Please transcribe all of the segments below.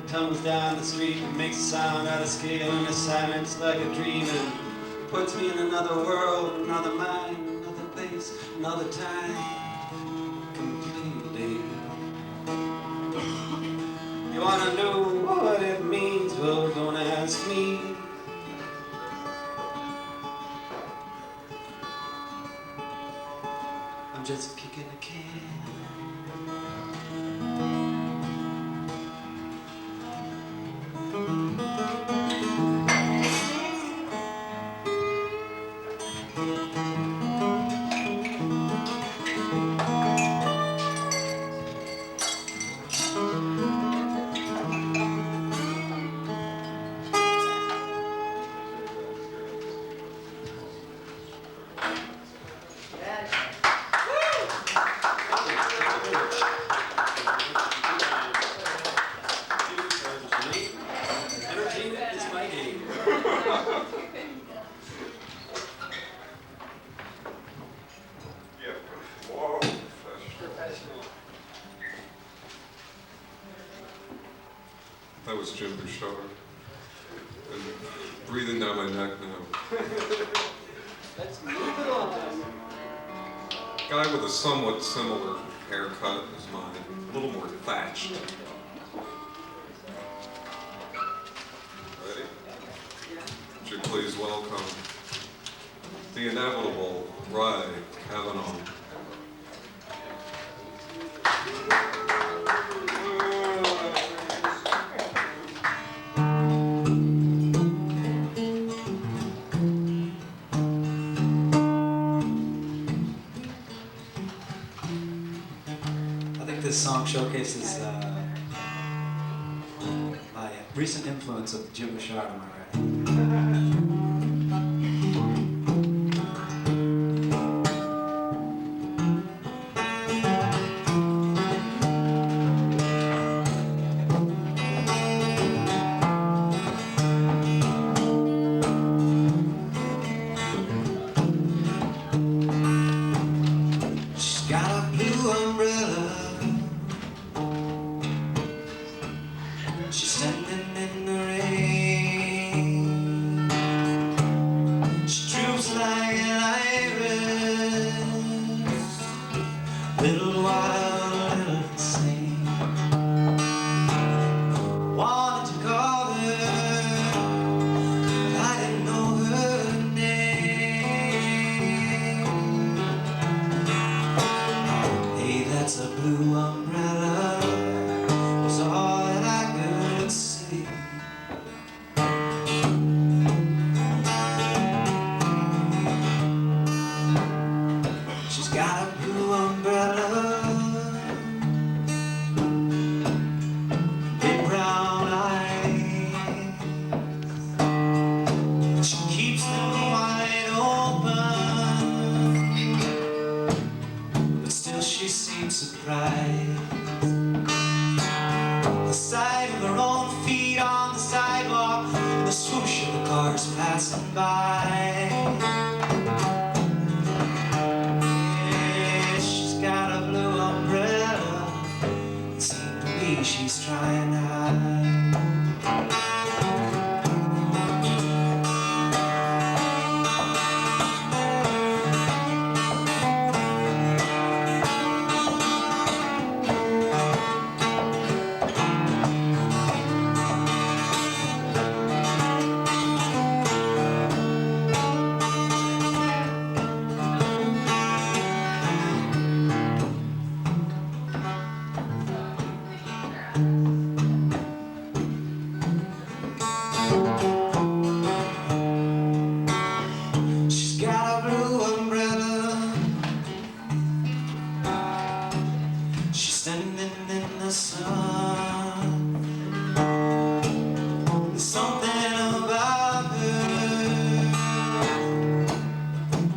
tumbles down the street and makes a sound out of scale in a silence like a dream, and puts me in another world, another mind, another place, another time, completely. You wanna know what it means? Well, don't ask me. I'm just kicking a can. That was Jim Bouchard. And breathing down my neck now. Let's move it on. Guy with a somewhat similar haircut as mine, a little more thatched. Ready? Would you please welcome the inevitable Greg Cavanaugh. This song showcases my recent influence of Jim Bouchard on my writing. She's got a blue umbrella. She's standing in the rain. She droops like an iris, little wild, little insane. Wanted to call her, but I didn't know her name. Hey, that's a blue umbrella. Was all that I could see. She's got a blue umbrella, big brown eyes. She keeps them wide open, but still she seems surprised. The sight of her own feet on the sidewalk, the swoosh of the cars passing by. Yeah, she's got a blue umbrella. It seems to me she's trying to hide. She's got a blue umbrella. She's standing in the sun. There's something about her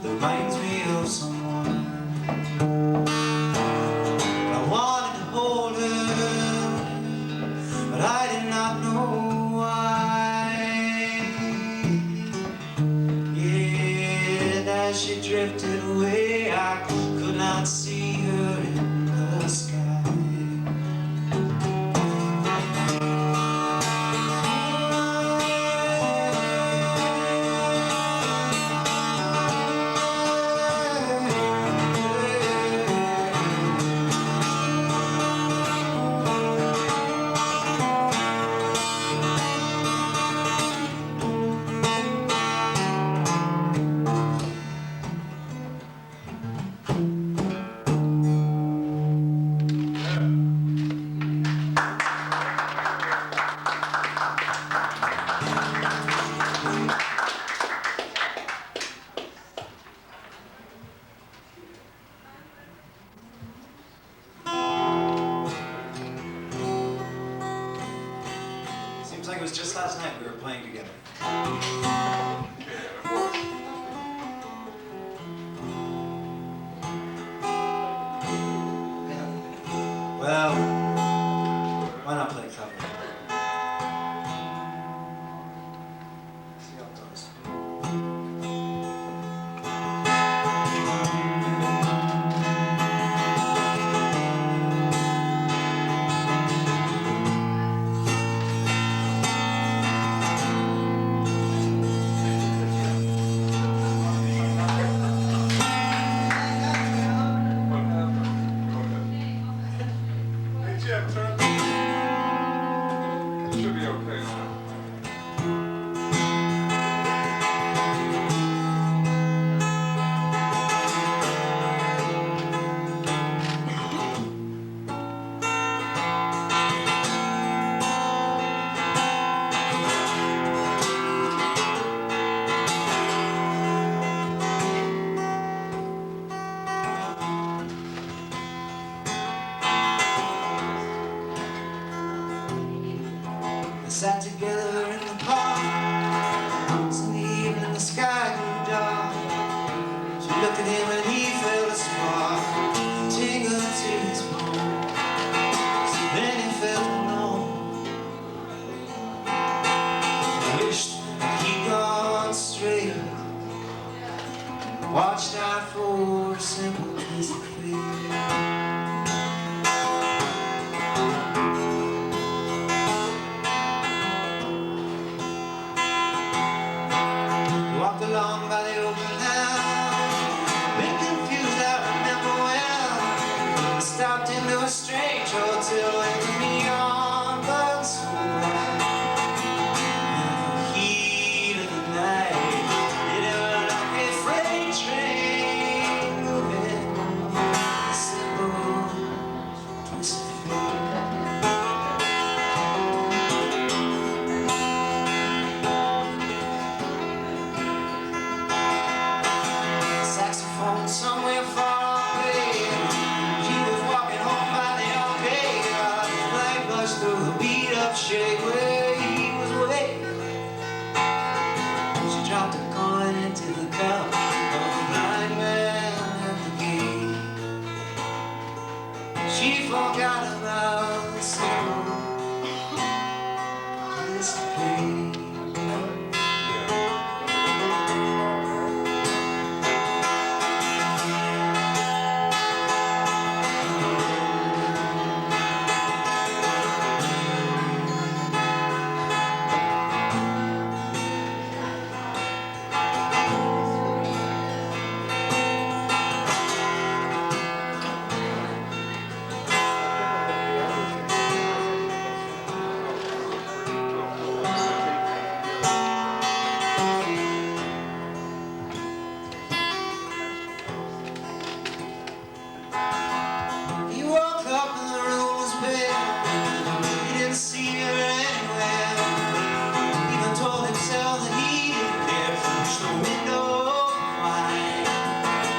that reminds me of someone. I wanted to hold her, but I did not know why. Yeah, as she drifted away, I could not see her in the sky. sat together in the park. It was in the evening, the sky grew dark. She looked at him and he felt a spark tingle to his bones. So then he felt alone. He wished that he'd gone straight, watched out for a simple twist of fate. Walked along by the open house, a bit confused, I remember well. Stopped into a strange hotel with a neon button so bright. And the heat of the night, it looked like a freight train moving, a simple twist of fate. Saxophone somewhere far away. He was walking home by the arcade. Light flushed through the beat up shade where he was waiting. She dropped a coin into the cup of the blind man at the gate. She forgot about the simple twist of fate. He woke up and the room was bare. He didn't see her anywhere. Even told himself that he didn't care. Pushed the window wide.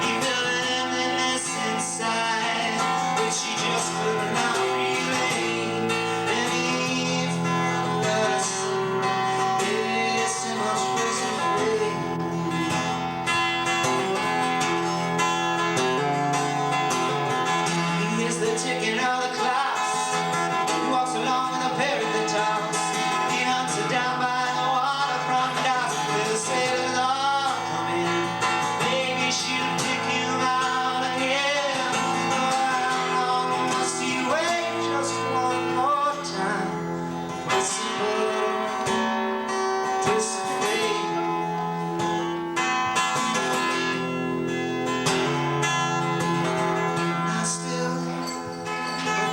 He felt an emptiness inside, which he just could not relate. And he found us this so much twist of fate. He hears the ticking of the clocks. He walks along with a pair of the tops. He hunts her down by the waterfront docks with a sailor's arm coming. Maybe she'll pick him out again. Oh, how long must he wait? Just one more time for a simple twist of fate. I still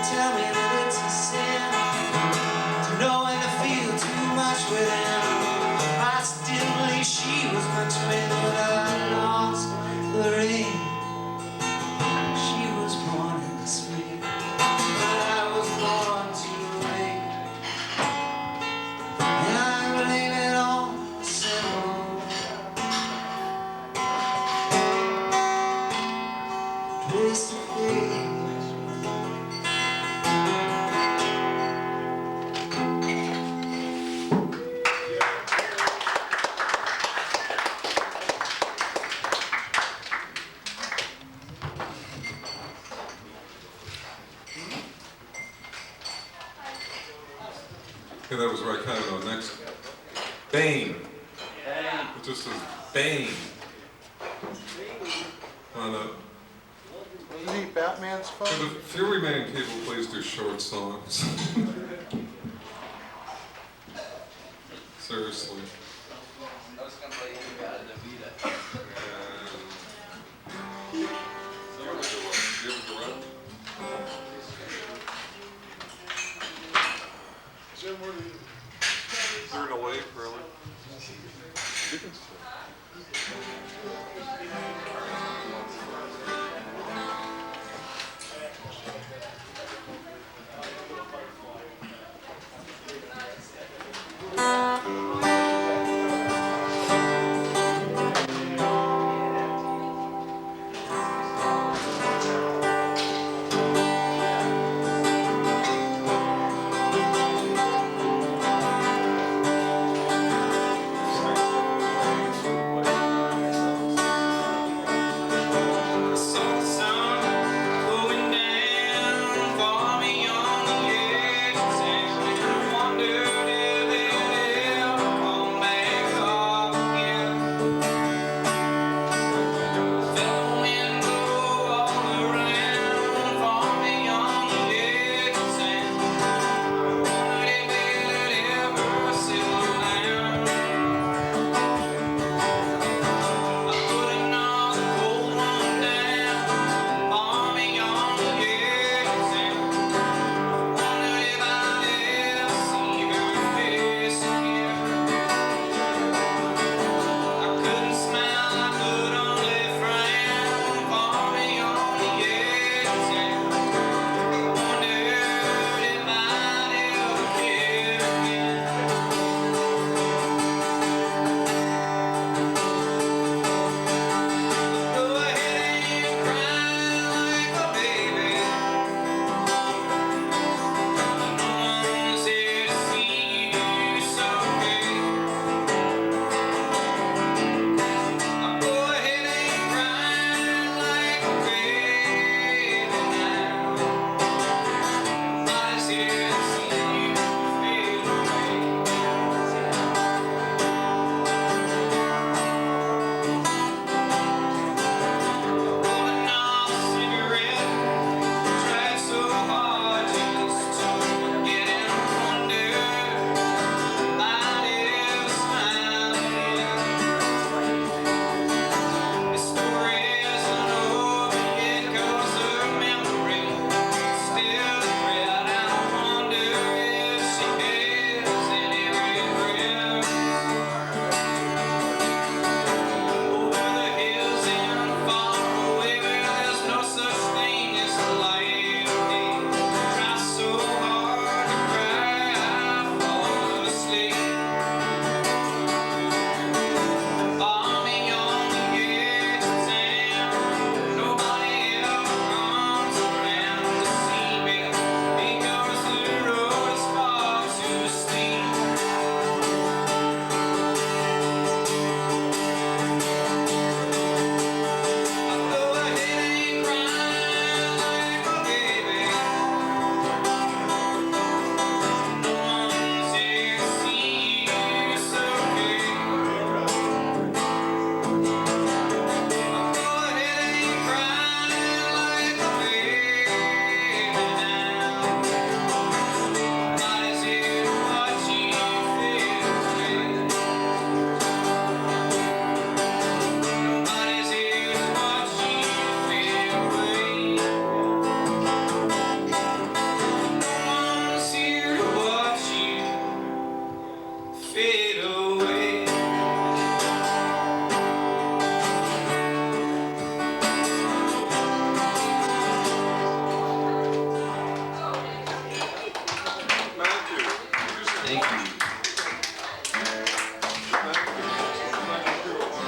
tell me that it's a sin to know and to feel too much within. I still believe she was my twin, but I lost the ring. She was born in the spring, but I was born too late. And I blame it on a simple twist of fate. Okay, that was right, Cavanaugh. Next, Bain. It just says Bain. Hanna. Isn't he Batman's For phone? the few remaining people, please do short songs. Seriously. I was gonna play you got it, Vita. Do you have a direct? They're in a wave, really. You can still.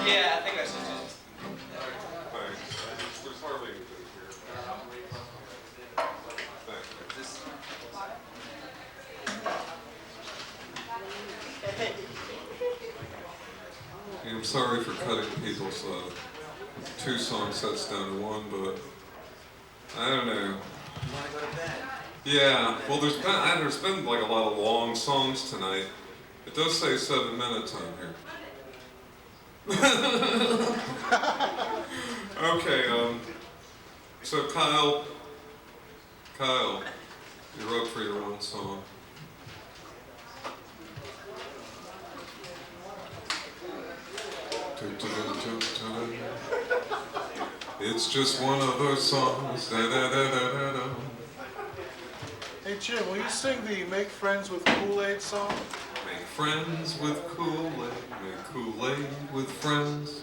Yeah, I think I should just. Thanks. There's hardly anything here. Thanks. Yeah, I'm sorry for cutting people's 2-song sets down to 1, but I don't know. You wanna go to bed? Yeah, well, there's been like a lot of long songs tonight. It does say 7 minutes on here. Okay, so Kyle, you're up for your own song. It's just one of those songs. Hey Jim, will you sing the Make Friends with Kool-Aid song? Make friends with Kool-Aid, make Kool-Aid with friends,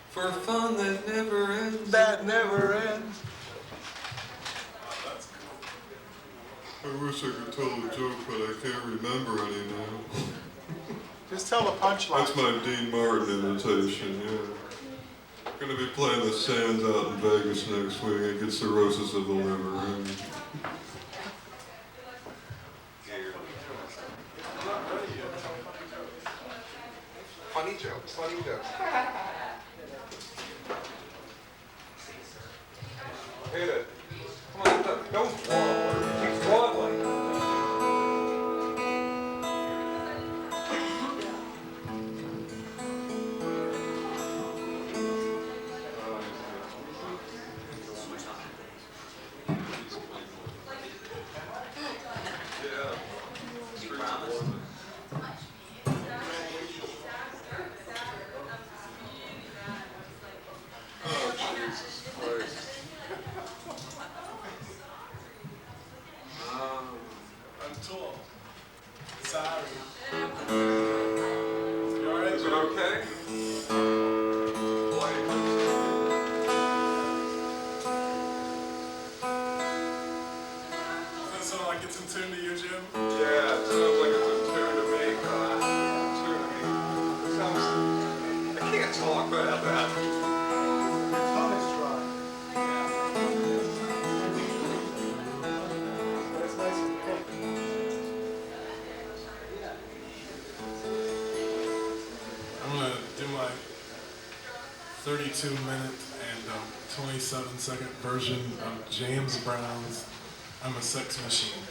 for fun that never ends. That never ends. I wish I could tell a joke, but I can't remember any now. Just tell the punchline. That's my Dean Martin imitation, yeah. Gonna be playing the Sands out in Vegas next week. It gets cirrhosis of the liver. Right? Funny jokes, funny jokes. Hit it. Come on, don't fall. Keep throttling. do my 32-minute and 27-second version of James Brown's I'm a Sex Machine.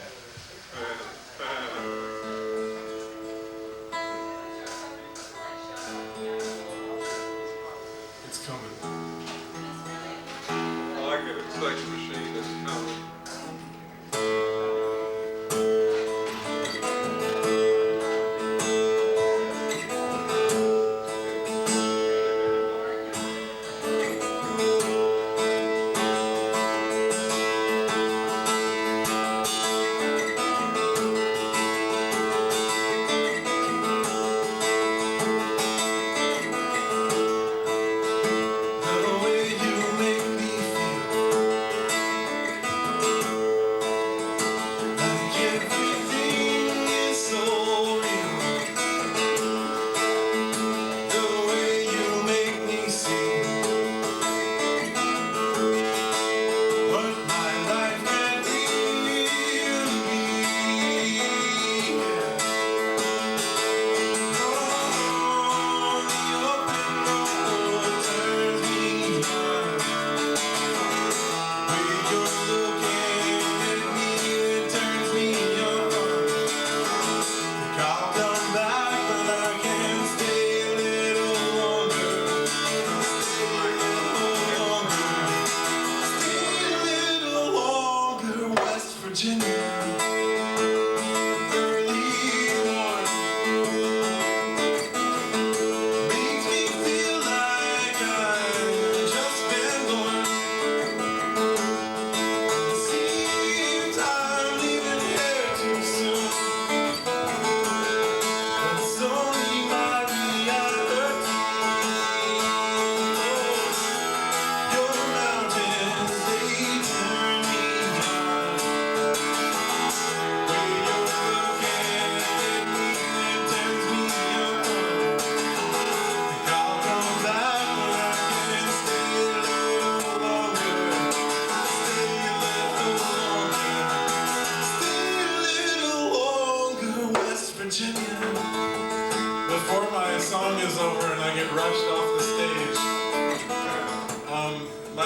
It's coming. I like it. It's Sex Machine. It's coming.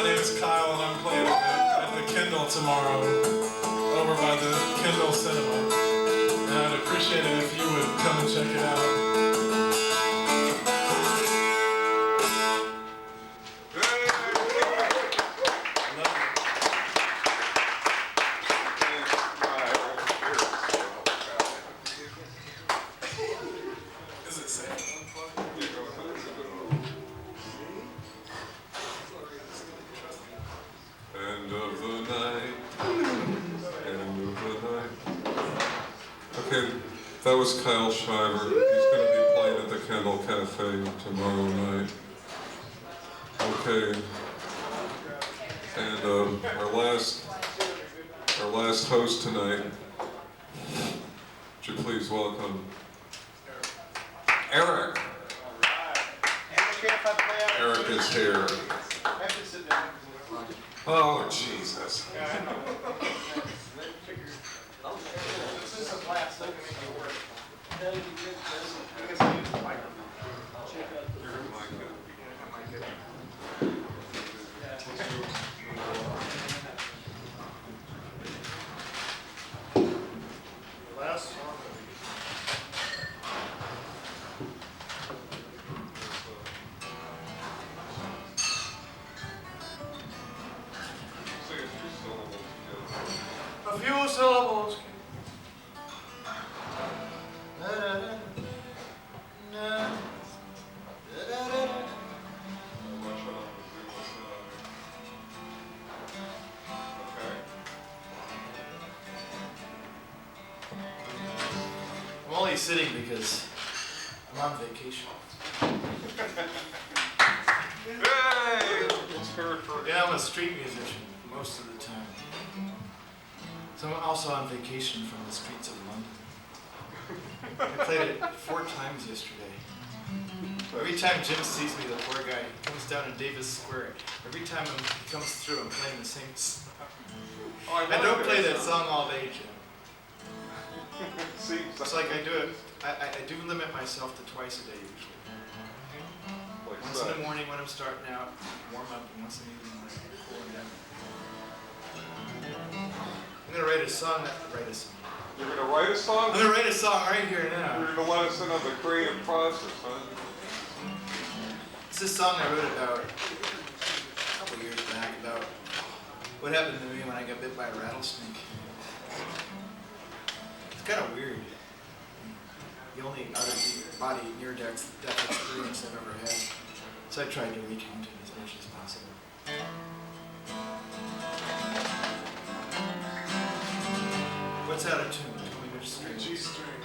My name is Kyle, and I'm playing at the Kindle tomorrow, over by the Kindle Cinema. And I'd appreciate it if you would come and check it out. Is it safe? End of the night. End of the night. Okay, that was Kyle Schreiber. He's going to be playing at the Kendall Cafe tomorrow night. Okay. And our last host tonight. Would you please welcome Erik. Erik is here. Oh, Jesus. A few syllables. I'm only sitting because I'm on vacation. Hey! Let's hear it for Yeah, I'm a street musician most of the time. So I'm also on vacation from the streets of London. I played it 4 times yesterday. Every time Jim sees me, the poor guy, he comes down in Davis Square. Every time he comes through, I'm playing the same song. I don't play that song all day, Jim. It's like I do it. I do limit myself to twice a day usually. Once in the morning when I'm starting out, warm up, and once in the evening when I'm cooling down. I'm gonna write a song. You're going to write a song? I'm gonna write a song right here now. You're going to let us in on the creative process, huh? It's this song I wrote about a couple years back about what happened to me when I got bit by a rattlesnake. It's kind of weird. The only out-of-body near-death experience I've ever had. So I tried to recount it as much as possible. What's out of tune? Tell me which string. G string.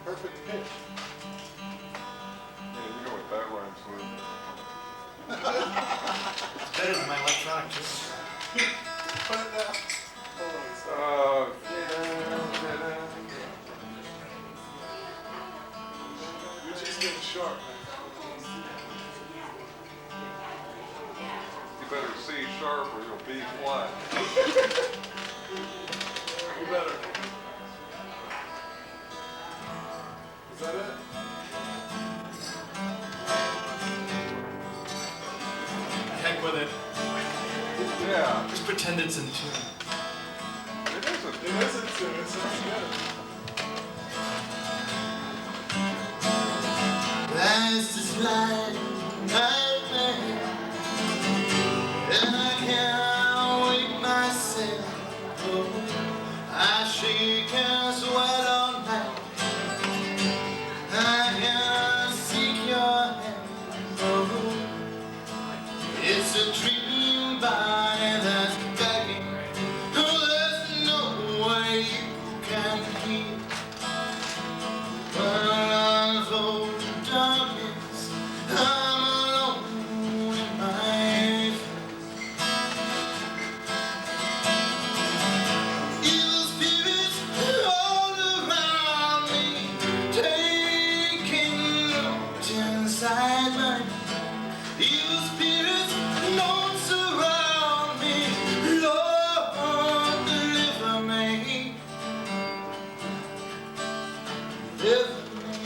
Perfect pitch. Yeah, you know what that rhymes with. It's better than my electronic tune. Put it down. Your G's getting sharp, man. You better C sharp or you'll B flat. You better. Is that it? Heck with it. Yeah. Just pretend it's in tune. It isn't. It isn't too. It sounds better. Life's just like nightmare, and I can't wake myself. Oh, I shake and sweat all night. I can't seek your hand. Oh, it's a dream body that's begging. Oh, there's no way you can heal. But I'm so darkness, I'm alone in my head. Evil spirits all around me, taking root inside my head. Evil spirits don't surround me, Lord, deliver me. Deliver me.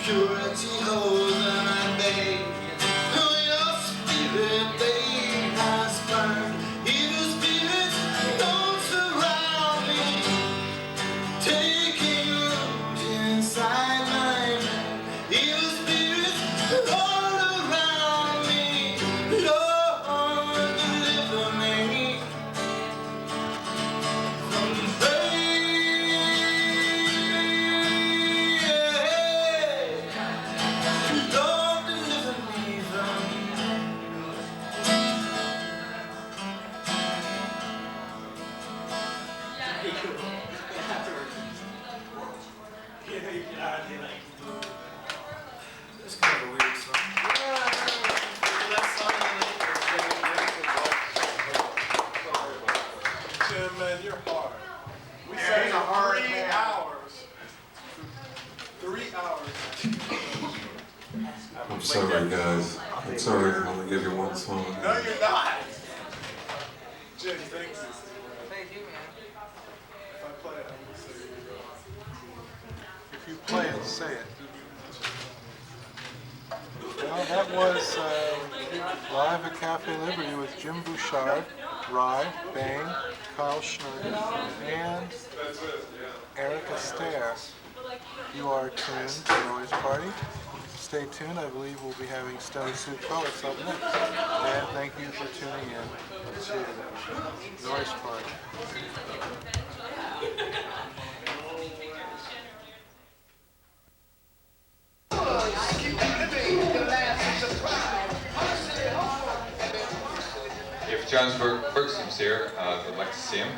purity holds and bay. Your spirit they has burned. Evil spirits don't surround me, taking root inside my mind. Evil spirits all around me. Lord, deliver me from the pain. Lord, deliver me from That's kind of a weird song. Jim, man, you're hard. We Yeah, sang he's a hard 3 man. hours. 3 hours. I'm sorry, guys. I'm sorry. I'm gonna give you one song. No, you're not. Jim, thank you. Thank you, man. If I play it, I'm gonna say it. If you play it, say it. Well, that was live at Cafe Liberty with Jim Bouchard, Rader, Bain, Schneider, and Erik Astaire. You are tuned to Noise Party. Stay tuned. I believe we'll be having Stone Soup Poets up next. And thank you for tuning in to Noise Party. If John Bergstrom's here, I'd like to see him.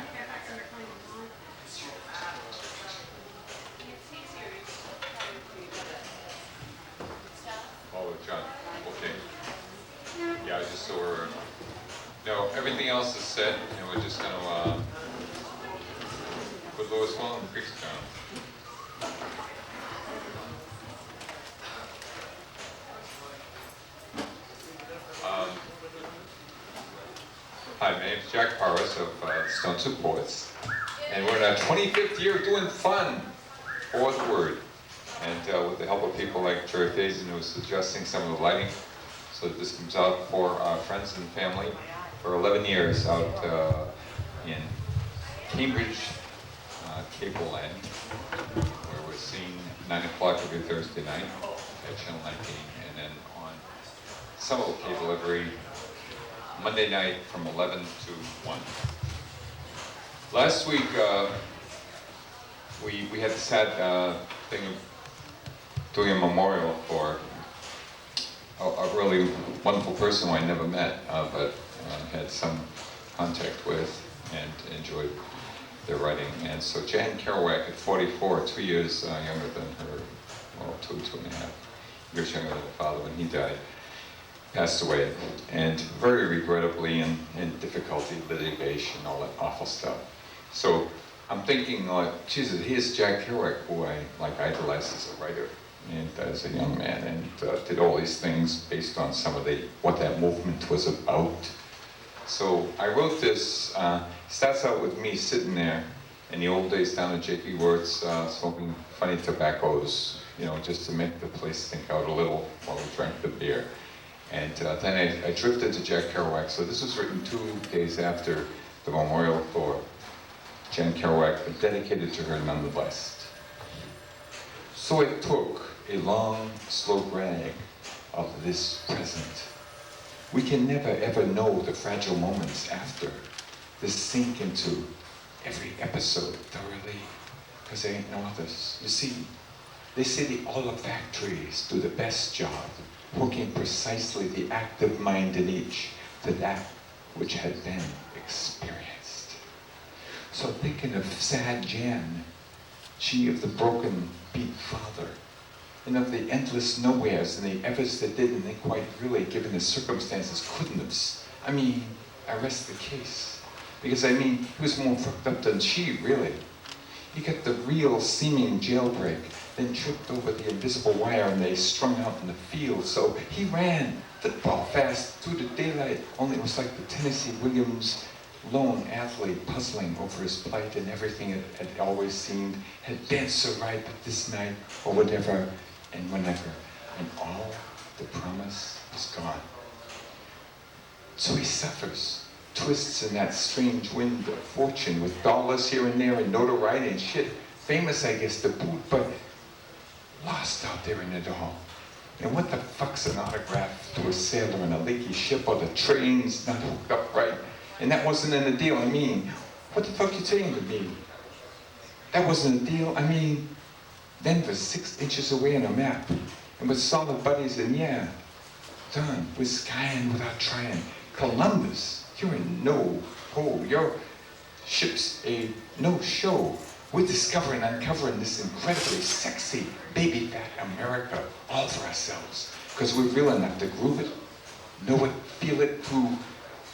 Oh, John, okay. Yeah, I just saw her. No, everything else is set, and we're just gonna put Louis Wall and Creeks down. Hi, my name's Jack Parris of Stone Soup Poets, and we're in our 25th year of doing fun, fourth word. And with the help of people like Jerry Faison, who was suggesting some of the lighting, so that this comes out for our friends and family for 11 years out in Cambridge, Cable End, where we're seeing 9 o'clock every Thursday night at Channel 19, and then on Seminole Cable every Monday night from 11 to 1. Last week, we had the sad thing of doing a memorial for a really wonderful person who I never met, but had some contact with and enjoyed their writing. And so Jan Kerouac at 44, 2 years younger than her, well, 2.5 years younger than her father when he died, passed away, and very regrettably in difficulty, litigation, all that awful stuff. So I'm thinking, Jesus, here's Jack Kerouac, who I idolized as a writer and as a young man, and did all these things based on some of what that movement was about. So I wrote this. Starts out with me sitting there in the old days down at J.P. Wertz, smoking funny tobaccos, just to make the place think out a little while we drank the beer. And then I drifted to Jack Kerouac. So this was written 2 days after the memorial for Jan Kerouac, but dedicated to her nonetheless. So I took a long, slow drag of this present. We can never ever know the fragile moments after. This sink into every episode thoroughly, because there ain't no others. You see, they say the olfactories do the best job, hooking precisely the active mind in each to that which had been experienced. So thinking of sad Jan, she of the broken beat father, and of the endless nowheres and the evers that did, and they quite really, given the circumstances, couldn't have. I mean, I rest the case. Because he was more fucked up than she, really. He got the real seeming jailbreak, then tripped over the invisible wire and they strung out in the field. So he ran football fast through the daylight, only it was like the Tennessee Williams lone athlete puzzling over his plight, and everything it had always seemed had been so right, but this night, or whatever, and whenever, and all the promise is gone. So he suffers, twists in that strange wind of fortune with dollars here and there and notoriety and shit. Famous, I guess, to boot, but lost out there in it all. And what the fuck's an autograph to a sailor in a leaky ship or the train's not hooked up right? And that wasn't in the deal. I mean, what the fuck you saying to me? That wasn't a deal. I mean, Denver's 6 inches away on a map. And with solid buddies and yeah, done. We're skying without trying. Columbus, you're in no hole. Your ship's a no-show. We're discovering, uncovering this incredibly sexy, baby fat America all for ourselves. Because we're real enough to groove it, know it, feel it through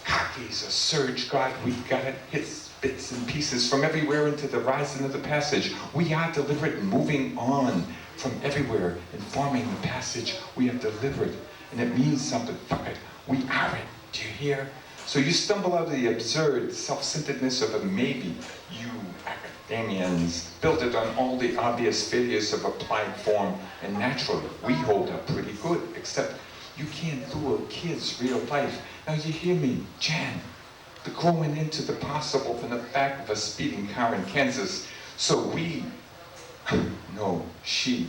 khakis or surge guard. We've got it, hits, bits and pieces from everywhere into the horizon of the passage. We are deliberate in moving on from everywhere and forming the passage. We are deliberate, and it means something. Fuck it, we are it. Do you hear? So you stumble out of the absurd self-centeredness of a maybe. You academians built it on all the obvious failures of applied form, and naturally, we hold up pretty good, except you can't fool kids' real life. Now you hear me, Jan, the growing into the possible from the back of a speeding car in Kansas. So we, no, she,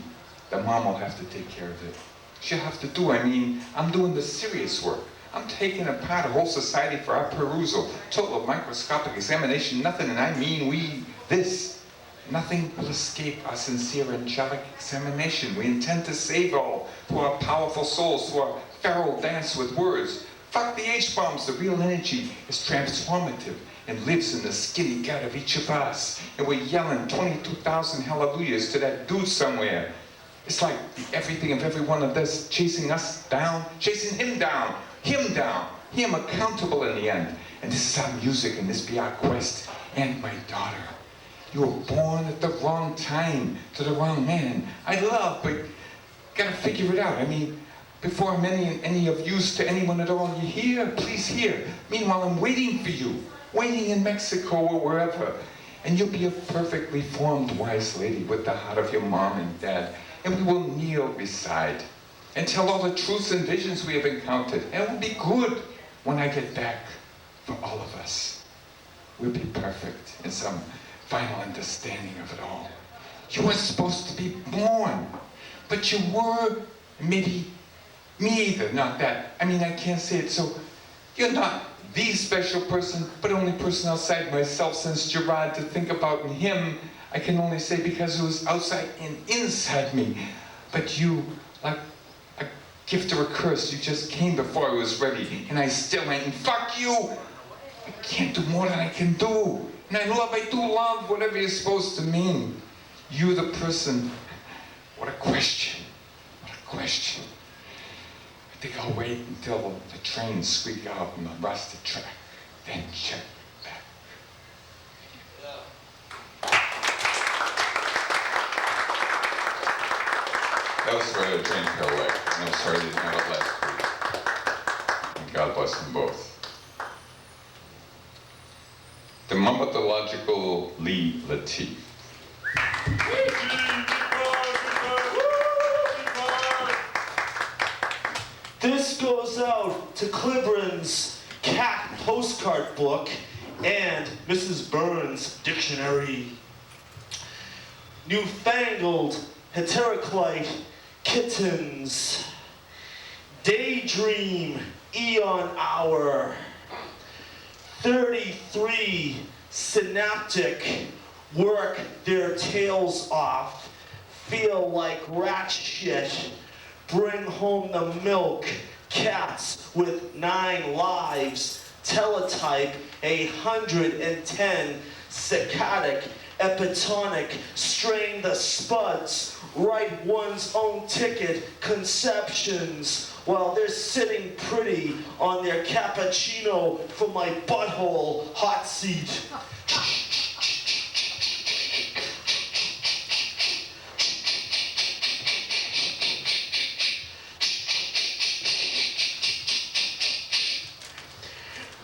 the mom will have to take care of it. She'll have to do, I mean, I'm doing the serious work. I'm taking apart a whole society for our perusal. Total microscopic examination, nothing, and I mean we, this. Nothing will escape our sincere angelic examination. We intend to save all through our powerful souls, through our feral dance with words. Fuck the H-bombs, the real energy is transformative and lives in the skinny gut of each of us. And we're yelling 22,000 hallelujahs to that dude somewhere. It's like the everything of every one of us chasing us down, chasing him down, him accountable in the end. And this is our music and this be our quest. And my daughter, you were born at the wrong time to the wrong man. I love, but gotta figure it out. I mean, before I'm any of use to anyone at all, you hear? Please hear. Meanwhile, I'm waiting for you, waiting in Mexico or wherever. And you'll be a perfectly formed, wise lady with the heart of your mom and dad. And we will kneel beside and tell all the truths and visions we have encountered. And it will be good when I get back for all of us. We'll be perfect in some final understanding of it all. You weren't supposed to be born, but you were. Maybe me either, not that. I mean, I can't say it, so you're not the special person, but only person outside myself since Gerard to think about in him. I can only say because it was outside and inside me. But you, like a gift or a curse, you just came before I was ready, and I still ain't. And fuck you! I can't do more than I can do. And I do love whatever you're supposed to mean. You the person, what a question, what a question. I think I'll wait until the trains squeak out on the rusted track, then check back. That was for a train Kerouac. No, sorry, I didn't have it last week. And God bless them both. The mummatological Letif. This goes out to Clibran's cat postcard book and Mrs. Burns' dictionary. Newfangled heteroclite kittens. Daydream eon hour. 33 synaptic work their tails off. Feel like rat shit. Bring home the milk. Cats with 9 lives. Teletype 110. Saccadic, epitonic. Strain the spuds. Write one's own ticket. Conceptions. While they're sitting pretty on their cappuccino from my butthole hot seat.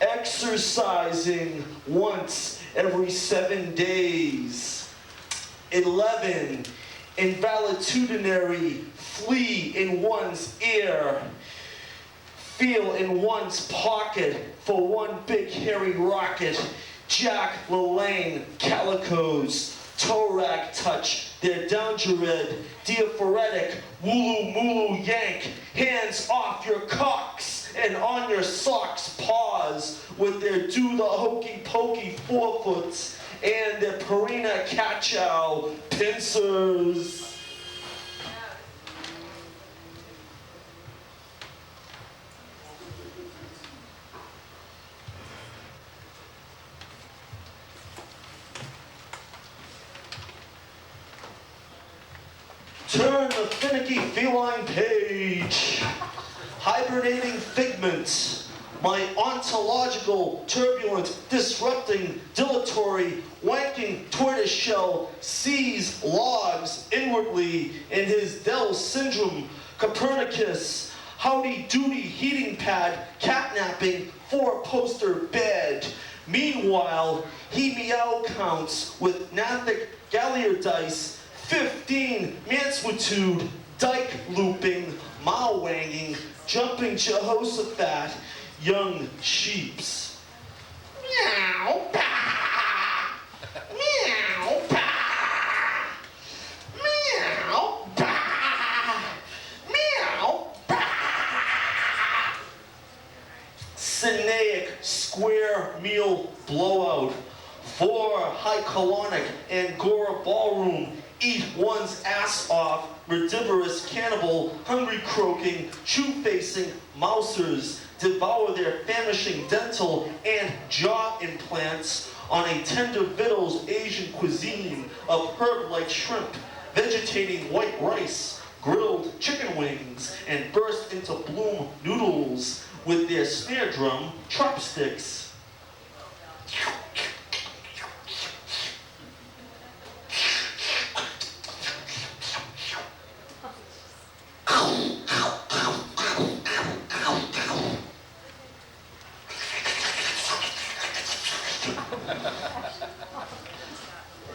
Exercising once every 7 days. 11 invaletudinary, flee in one's ear, feel in one's pocket for one big hairy rocket, Jack LaLanne calicos, toe rag touch, their downgered, diaphoretic, wooloo mooloo yank, hands off your cocks and on your socks paws with their do the hokey pokey forefoots and their Purina Cachow pincers. Turn the finicky feline page. Hibernating figment. My ontological, turbulent, disrupting, dilatory, wanking tortoiseshell sees logs inwardly in his Dell syndrome. Copernicus, howdy-doody heating pad, catnapping, four-poster bed. Meanwhile, he meow counts with Nathic Galliardice, 15 Manswitude, dyke looping, mao-wanging, jumping Jehoshaphat, young sheeps. Meow, bah! Meow, bah! Meow, bah! Meow, bah! Cinaic square meal blowout. 4 high colonic Angora ballroom. Eat one's ass off, rudivorous cannibal, hungry croaking, chew-facing mousers devour their famishing dental and jaw implants on a tender victuals Asian cuisine of herb-like shrimp, vegetating white rice, grilled chicken wings, and burst into bloom noodles with their snare drum chopsticks.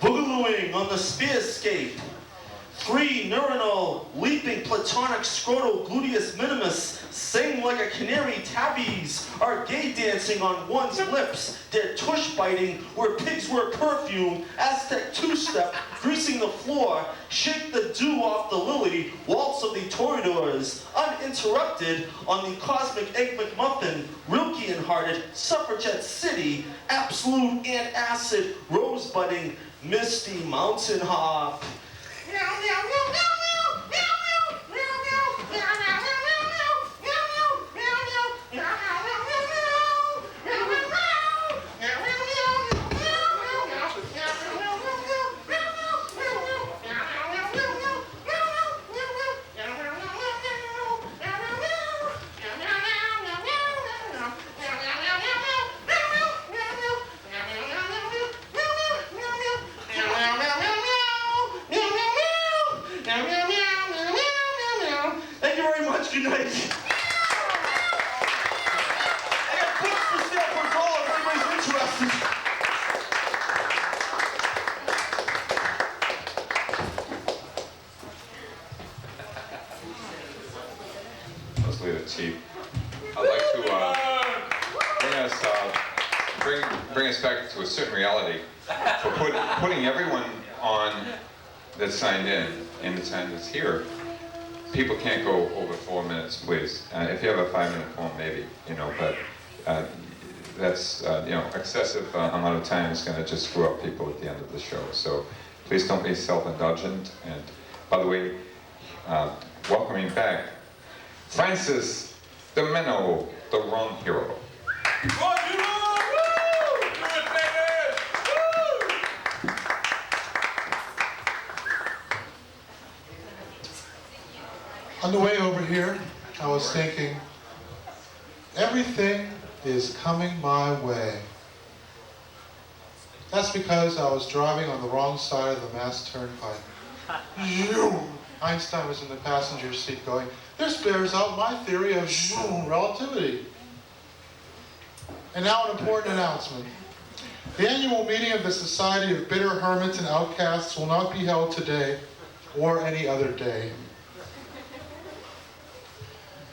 Boogalooing on the spearscape. 3 neuronal, leaping platonic scrotal gluteus minimus, sing like a canary tabbies, are gay dancing on one's lips, their tush biting where pigs wear perfume, Aztec two-step, greasing the floor, shake the dew off the lily, waltz of the toreadors, uninterrupted on the cosmic egg McMuffin, Rilkean-hearted, suffragette city, absolute and acid, rosebudding, misty mountain hop. Good night. I got books for sale for $1 if anybody's interested. Let's leave it cheap. I'd like to bring us back to a certain reality for putting everyone on that signed in the time that's here. People can't go over 4 minutes, please. If you have a 5-minute poem, maybe, but that's, excessive amount of time is going to just screw up people at the end of the show. So please don't be self-indulgent. And by the way, welcoming back Francis DiMenno, the wrong hero. On the way over here, I was thinking, everything is coming my way. That's because I was driving on the wrong side of the Mass Turnpike. Einstein was in the passenger seat going, this bears out my theory of relativity. And now an important announcement. The annual meeting of the Society of Bitter Hermits and Outcasts will not be held today. or any other day.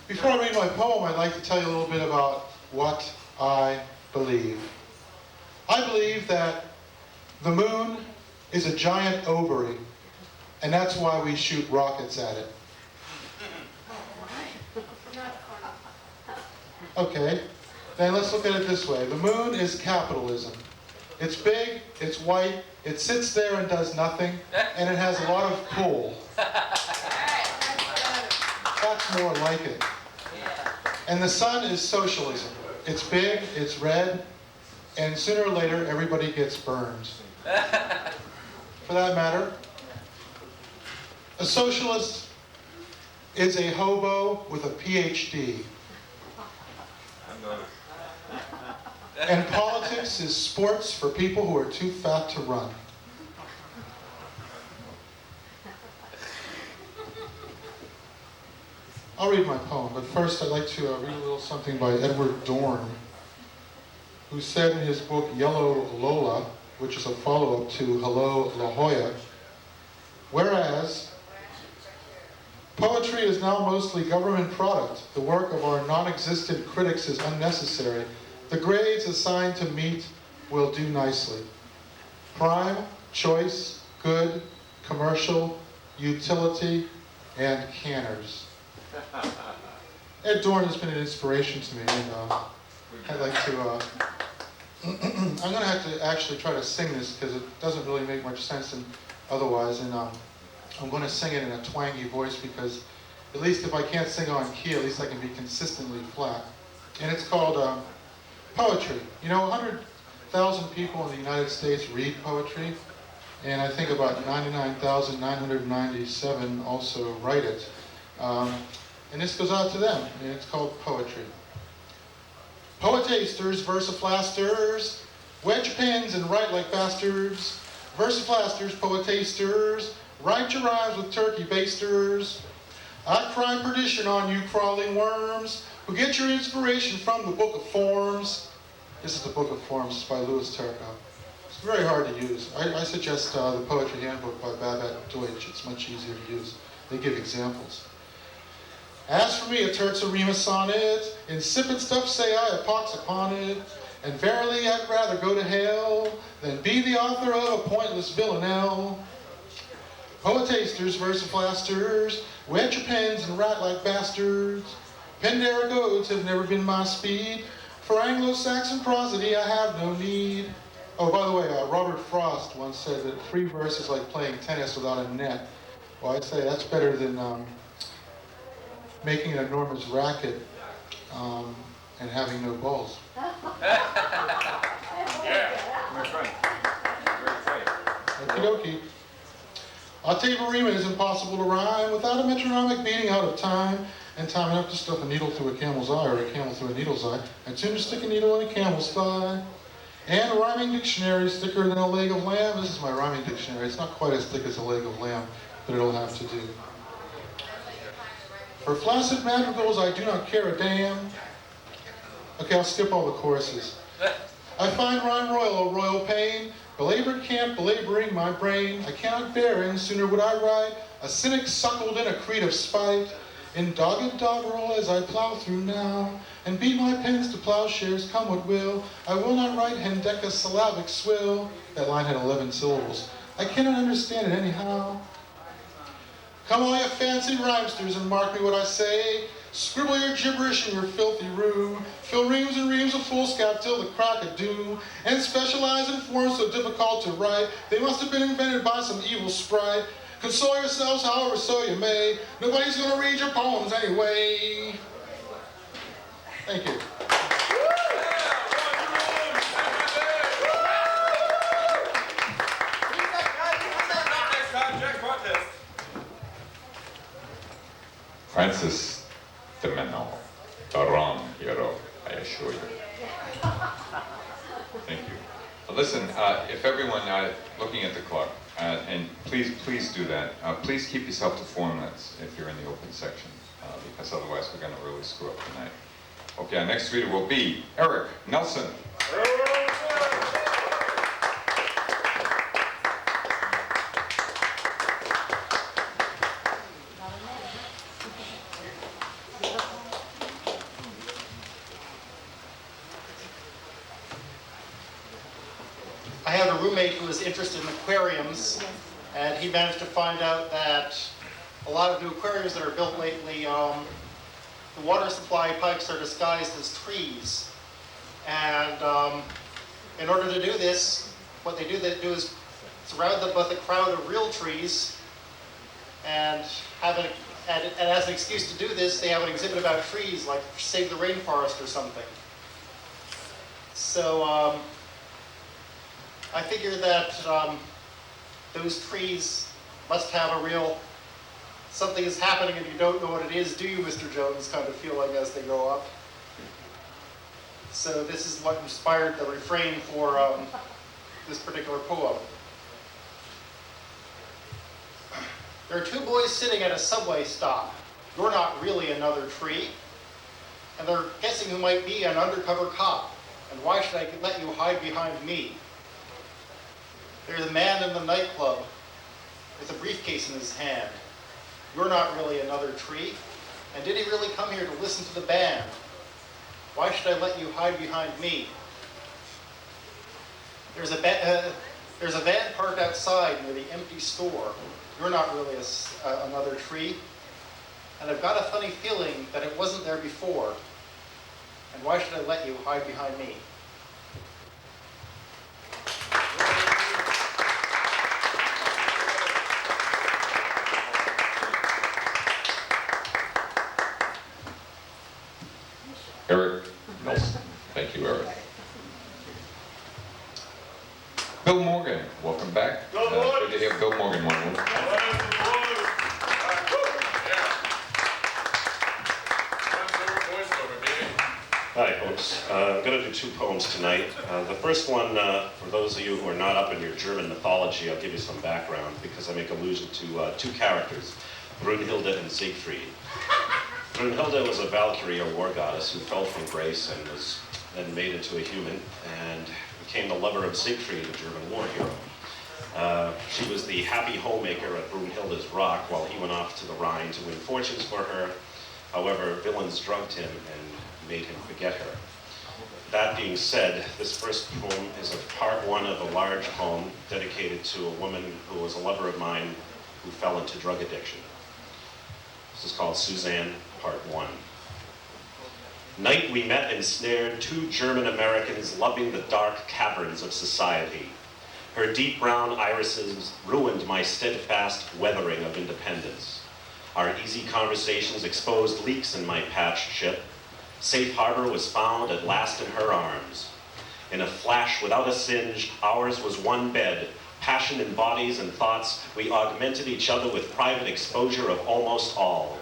Before I read my poem, I'd like to tell you a little bit about what I believe. I believe that the moon is a giant ovary, and that's why we shoot rockets at it. Okay, then let's look at it this way. The moon is capitalism. It's big, it's white, it sits there and does nothing, and it has a lot of pull. That's more like it. And the sun is socialism. It's big, it's red, and sooner or later everybody gets burned. For that matter, a socialist is a hobo with a PhD. And politics is sports for people who are too fat to run. I'll read my poem, but first I'd like to read a little something by Edward Dorn, who said in his book Yellow Lola, which is a follow-up to Hello La Jolla, whereas poetry is now mostly government product, the work of our non-existent critics is unnecessary, the grades assigned to meat will do nicely. Prime, choice, good, commercial, utility, and canners. Ed Dorn has been an inspiration to me, and I'd like to, I'm going to have to actually try to sing this because it doesn't really make much sense otherwise, and I'm going to sing it in a twangy voice because at least if I can't sing on key, at least I can be consistently flat. And it's called poetry. You know, 100,000 people in the United States read poetry, and I think about 99,997 also write it. And this goes out to them, and it's called poetry. Poetasters, versiflasters, wedge pens and write like bastards. Versiflasters, poetasters, write your rhymes with turkey basters. I cry perdition on you crawling worms, who get your inspiration from the Book of Forms. This is the Book of Forms, it's by Louis Terkow. It's very hard to use. I suggest the Poetry Handbook by Babette Deutsch. It's much easier to use. They give examples. As for me, a terza rima sonnet, insipid stuff say I a pox upon it, and verily I'd rather go to hell than be the author of a pointless villanelle. Poetasters, versiflasters, wet your pens and write like bastards. Penderagodes have never been my speed, for Anglo-Saxon prosody I have no need. Oh, by the way, Robert Frost once said that free verse is like playing tennis without a net. Well, I'd say that's better than making an enormous racket and having no balls. Okie dokie. Octave rima is impossible to rhyme without a metronomic beating out of time, and time enough to stuff a needle through a camel's eye, or a camel through a needle's eye, and soon to stick a needle in a camel's thigh. And a rhyming dictionary is thicker than a leg of lamb. This is my rhyming dictionary. It's not quite as thick as a leg of lamb, but it'll have to do. For flaccid madrigals, I do not care a damn. Okay, I'll skip all the choruses. I find rhyme royal a royal pain, belabored camp belaboring my brain. I cannot bear, and sooner would I write a cynic suckled in a creed of spite. In dogged doggerel as I plow through now, and beat my pens to plowshares come what will, I will not write hendecasyllabic swill. That line had 11 syllables. I cannot understand it anyhow. Come all you fancy rhymesters and mark me what I say. Scribble your gibberish in your filthy rue. Fill reams and reams of foolscap till the crack of doom. And specialize in forms so difficult to write. They must have been invented by some evil sprite. Console yourselves however so you may. Nobody's gonna read your poems anyway. Thank you. Francis DiMenno, the wrong hero, I assure you. Thank you. Listen, if everyone looking at the clock, and please do that. Please keep yourself to 4 minutes if you're in the open section, because otherwise we're going to really screw up tonight. Okay, our next reader will be Erik Nelson. had a roommate who was interested in aquariums, and he managed to find out that a lot of new aquariums that are built lately, the water supply pipes are disguised as trees. And in order to do this, what they do is surround them with a crowd of real trees, and as an excuse to do this, they have an exhibit about trees, like Save the Rainforest or something. So I figure that those trees must have a real, something is happening and you don't know what it is, do you, Mr. Jones, kind of feeling as they go up. So this is what inspired the refrain for this particular poem. There are two boys sitting at a subway stop. You're not really another tree. And they're guessing who might be an undercover cop. And why should I let you hide behind me? There's a man in the nightclub with a briefcase in his hand. You're not really another tree. And did he really come here to listen to the band? Why should I let you hide behind me? There's a van parked outside near the empty store. You're not really another tree. And I've got a funny feeling that it wasn't there before. And why should I let you hide behind me? Erik Nelson. Thank you, Erik. Bill Morgan, welcome back. Good to have Bill Morgan one more. Hi, folks. I'm going to do two poems tonight. The first one, for those of you who are not up in your German mythology, I'll give you some background because I make allusion to two characters, Brunhilde and Siegfried. Brunhilde was a Valkyrie, or war goddess, who fell from grace and was then made into a human and became the lover of Siegfried, a German war hero. She was the happy homemaker at Brunhilde's rock while he went off to the Rhine to win fortunes for her. However, villains drugged him and made him forget her. That being said, this first poem is part one of a large poem dedicated to a woman who was a lover of mine who fell into drug addiction. This is called Suzanne, part one. Night we met ensnared two German Americans loving the dark caverns of society. Her deep brown irises ruined my steadfast weathering of independence. Our easy conversations exposed leaks in my patched ship. Safe harbor was found at last in her arms. In a flash without a singe, ours was one bed. Passion in bodies and thoughts, we augmented each other with private exposure of almost all.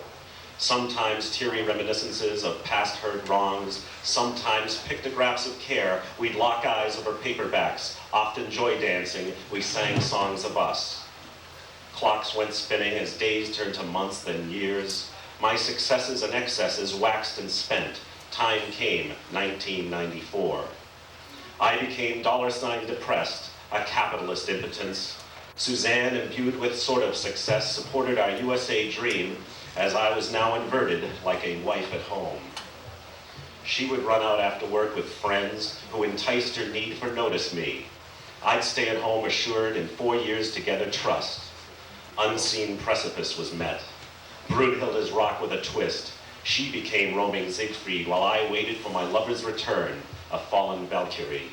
Sometimes teary reminiscences of past hurt wrongs, sometimes pictographs of care. We'd lock eyes over paperbacks, often joy dancing, we sang songs of us. Clocks went spinning as days turned to months, then years. My successes and excesses waxed and spent. Time came, 1994. I became $ depressed, a capitalist impotence. Suzanne, imbued with sort of success, supported our USA dream, as I was now inverted like a wife at home. She would run out after work with friends who enticed her need for notice me. I'd stay at home assured in 4 years together trust. Unseen precipice was met. Brunhilde's rock with a twist. She became roaming Siegfried while I waited for my lover's return, a fallen Valkyrie.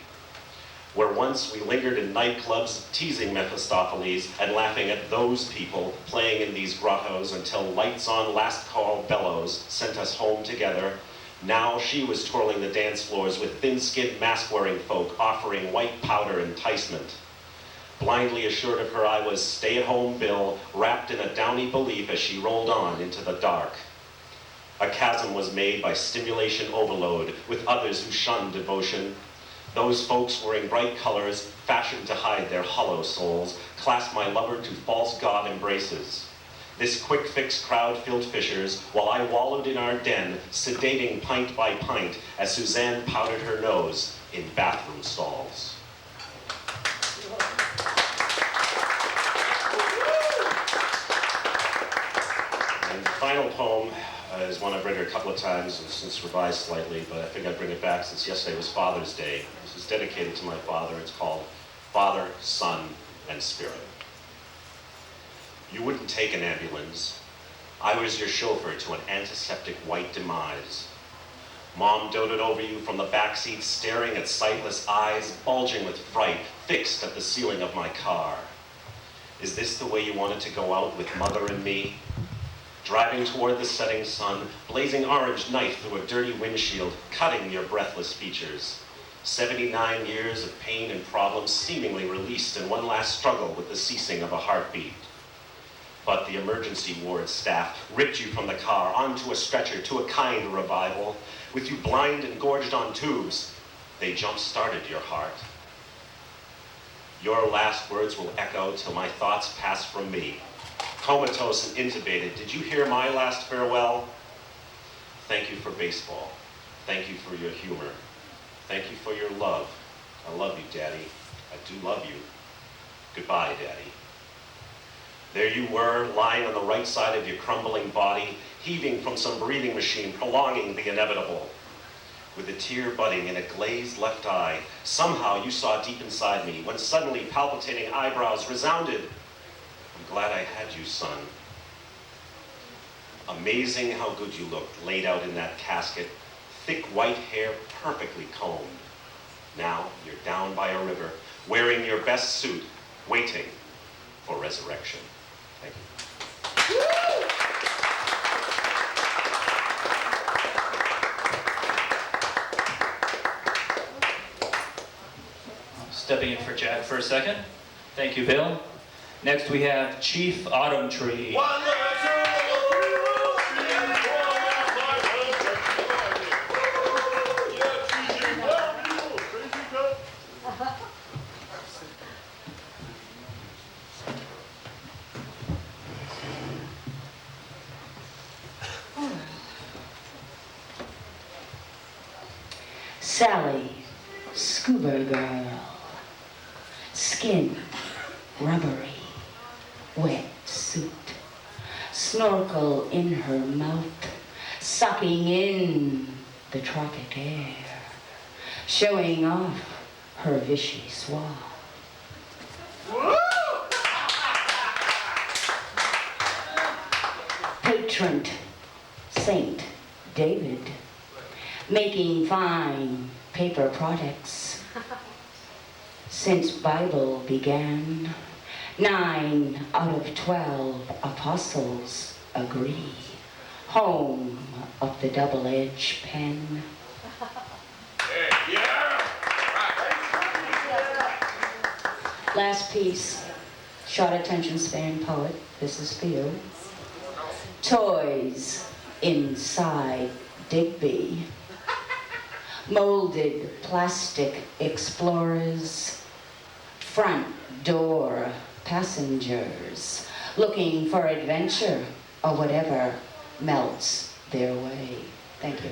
Where once we lingered in nightclubs, teasing Mephistopheles and laughing at those people playing in these grottos until lights on last call bellows sent us home together. Now she was twirling the dance floors with thin-skinned mask-wearing folk offering white powder enticement. Blindly assured of her I was stay-at-home Bill, wrapped in a downy belief as she rolled on into the dark. A chasm was made by stimulation overload with others who shunned devotion. Those folks wearing bright colors, fashioned to hide their hollow souls, clasped my lover to false god embraces. This quick-fix crowd filled fissures, while I wallowed in our den, sedating pint by pint, as Suzanne powdered her nose in bathroom stalls. And the final poem is one I've read a couple of times and since revised slightly, but I think I'd bring it back since yesterday was Father's Day. This is dedicated to my father. It's called Father, Son, and Spirit. You wouldn't take an ambulance. I was your chauffeur to an antiseptic white demise. Mom doted over you from the backseat, staring at sightless eyes, bulging with fright, fixed at the ceiling of my car. Is this the way you wanted to go out with Mother and me? Driving toward the setting sun, blazing orange night through a dirty windshield, cutting your breathless features. 79 years of pain and problems seemingly released in one last struggle with the ceasing of a heartbeat. But the emergency ward staff ripped you from the car onto a stretcher to a kind revival. With you blind and gorged on tubes, they jump-started your heart. Your last words will echo till my thoughts pass from me. Comatose and intubated, did you hear my last farewell? Thank you for baseball. Thank you for your humor. Thank you for your love. I love you, Daddy. I do love you. Goodbye, Daddy. There you were, lying on the right side of your crumbling body, heaving from some breathing machine, prolonging the inevitable. With a tear budding in a glazed left eye, somehow you saw deep inside me, when suddenly palpitating eyebrows resounded, "I'm glad I had you, son." Amazing how good you looked, laid out in that casket, thick white hair perfectly combed. Now you're down by a river, wearing your best suit, waiting for resurrection. Thank you. Stepping in for Jack for a second. Thank you, Bill. Next we have Chief Autumn Tree. Sally, scuba girl, skin, rubbery, wet suit, snorkel in her mouth, sucking in the tropic air, showing off her Vichy suave. Patron Saint David, making fine paper products. Since Bible began, 9 out of 12 apostles agree. Home of the double-edged pen. Last piece, short attention span poet, this is for you. Toys inside Digby. Molded plastic explorers, front door passengers, looking for adventure or whatever melts their way. Thank you.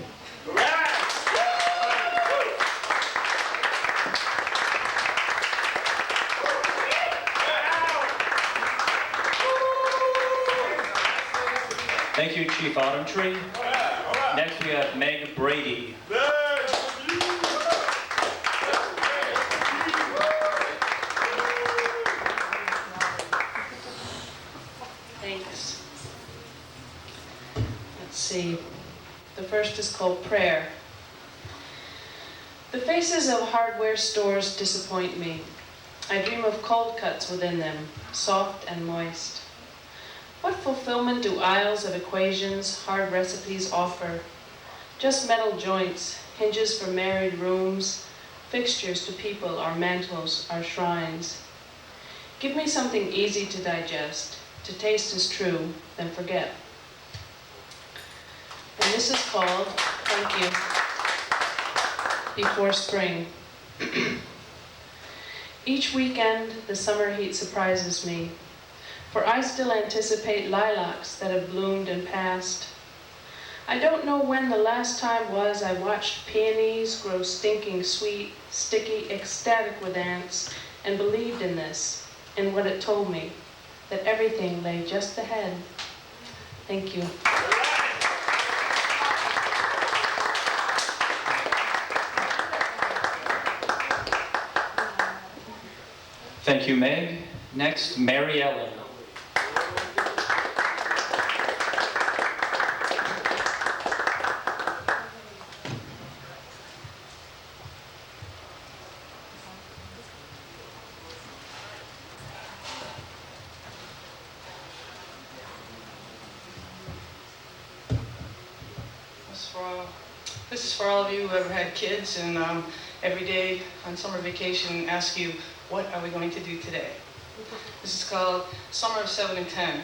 Thank you, Chief Autumn Tree. Next we have Meg Brady. Thanks. Let's see. The first is called Prayer. The faces of hardware stores disappoint me. I dream of cold cuts within them, soft and moist. What fulfillment do aisles of equations, hard recipes offer? Just metal joints, hinges for married rooms, fixtures to people, our mantles, our shrines. Give me something easy to digest, to taste as true, then forget. And this is called, thank you, Before Spring. Each weekend, the summer heat surprises me, for I still anticipate lilacs that have bloomed and passed. I don't know when the last time was I watched peonies grow stinking sweet, sticky, ecstatic with ants, and believed in this, in what it told me, that everything lay just ahead. Thank you. Thank you, Meg. Next, Mary Ellen. This is for all of you who ever had kids and every day on summer vacation ask you, what are we going to do today? This is called Summer of 7 and 10.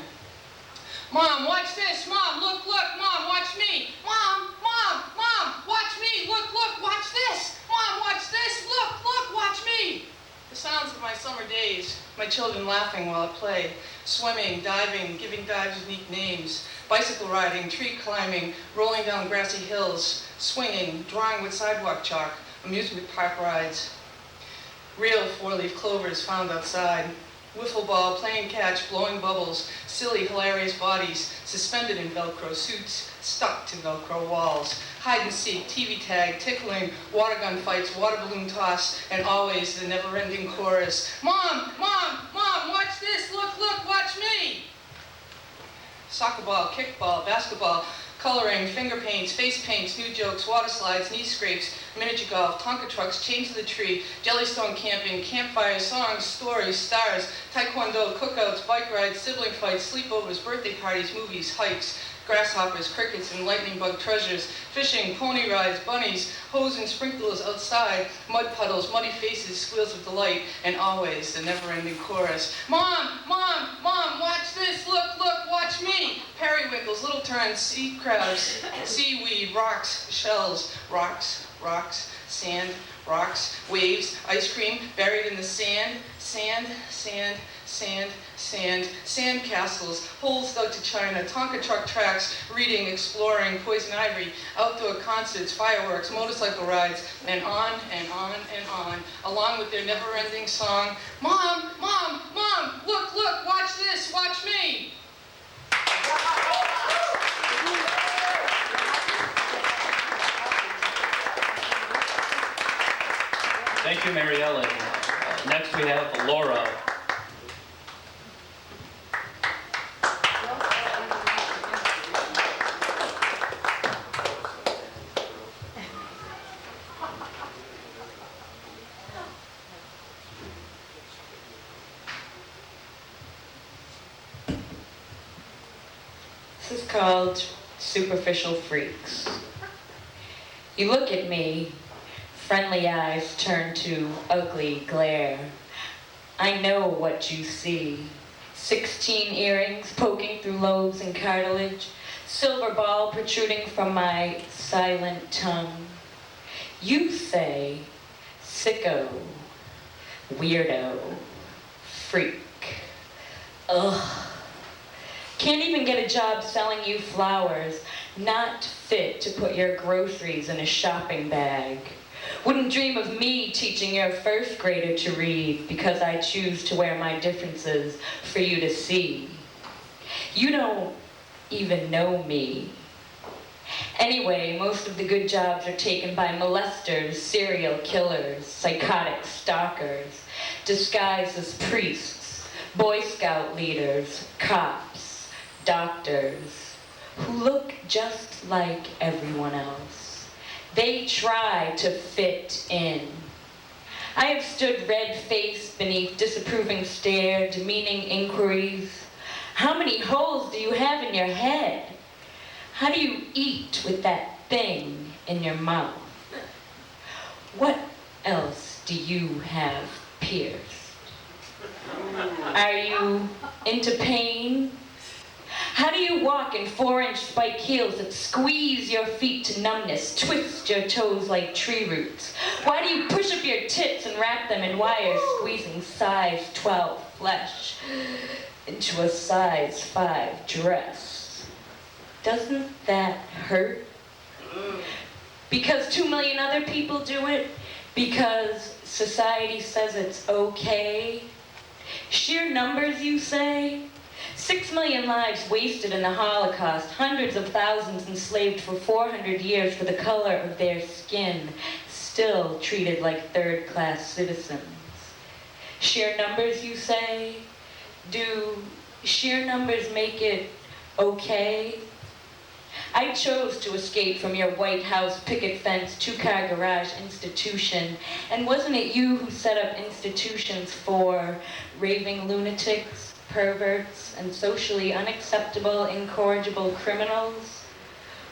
Mom, watch this. Mom, look, look. Mom, watch me. Mom, Mom, Mom, watch me. Look, look, watch this. Mom, watch this. Look, look, watch me. The sounds of my summer days, my children laughing while at play, swimming, diving, giving dives unique names, bicycle riding, tree climbing, rolling down grassy hills, swinging, drawing with sidewalk chalk, amusement park rides, real four-leaf clovers found outside, wiffle ball, playing catch, blowing bubbles, silly, hilarious bodies, suspended in Velcro suits, stuck to Velcro walls, hide and seek, TV tag, tickling, water gun fights, water balloon toss, and always the never-ending chorus, Mom, Mom, Mom, watch this, look, look, watch me! Soccer ball, kickball, basketball, coloring, finger paints, face paints, new jokes, water slides, knee scrapes, miniature golf, Tonka trucks, chained to the tree, Jellystone camping, campfires, songs, stories, stars, taekwondo, cookouts, bike rides, sibling fights, sleepovers, birthday parties, movies, hikes, grasshoppers, crickets, and lightning bug treasures, fishing, pony rides, bunnies, hose and sprinklers outside, mud puddles, muddy faces, squeals of delight, and always the never-ending chorus. Mom, Mom, Mom, watch this, look, look, watch me! Periwinkles, little terns, sea crabs, seaweed, rocks, shells, rocks, rocks, sand, rocks, waves, ice cream, buried in the sand, sand, sand, sand, sand, sand castles, holes dug to China, Tonka truck tracks, reading, exploring, poison ivy, outdoor concerts, fireworks, motorcycle rides, and on and on and on, along with their never-ending song, Mom, Mom, Mom, look, look, watch this, watch me! Thank you, Mary Ellen. Next we have Laura. This is called Superficial Freaks. You look at me, friendly eyes turn to ugly glare. I know what you see. 16 earrings poking through lobes and cartilage, silver ball protruding from my silent tongue. You say, sicko, weirdo, freak. Ugh. Can't even get a job selling you flowers, not fit to put your groceries in a shopping bag. Wouldn't dream of me teaching your first grader to read because I choose to wear my differences for you to see. You don't even know me. Anyway, most of the good jobs are taken by molesters, serial killers, psychotic stalkers, disguised as priests, Boy Scout leaders, cops, doctors, who look just like everyone else. They try to fit in. I have stood red-faced beneath disapproving stare, demeaning inquiries. How many holes do you have in your head? How do you eat with that thing in your mouth? What else do you have pierced? Are you into pain? How do you walk in 4-inch spike heels that squeeze your feet to numbness, twist your toes like tree roots? Why do you push up your tits and wrap them in wires, squeezing size 12 flesh into a size 5 dress? Doesn't that hurt? Because 2 million other people do it? Because society says it's okay? Sheer numbers, you say? 6 million lives wasted in the Holocaust, hundreds of thousands enslaved for 400 years for the color of their skin, still treated like third-class citizens. Sheer numbers, you say? Do sheer numbers make it okay? I chose to escape from your White House picket fence, two-car garage institution. And wasn't it you who set up institutions for raving lunatics, perverts, and socially unacceptable, incorrigible criminals?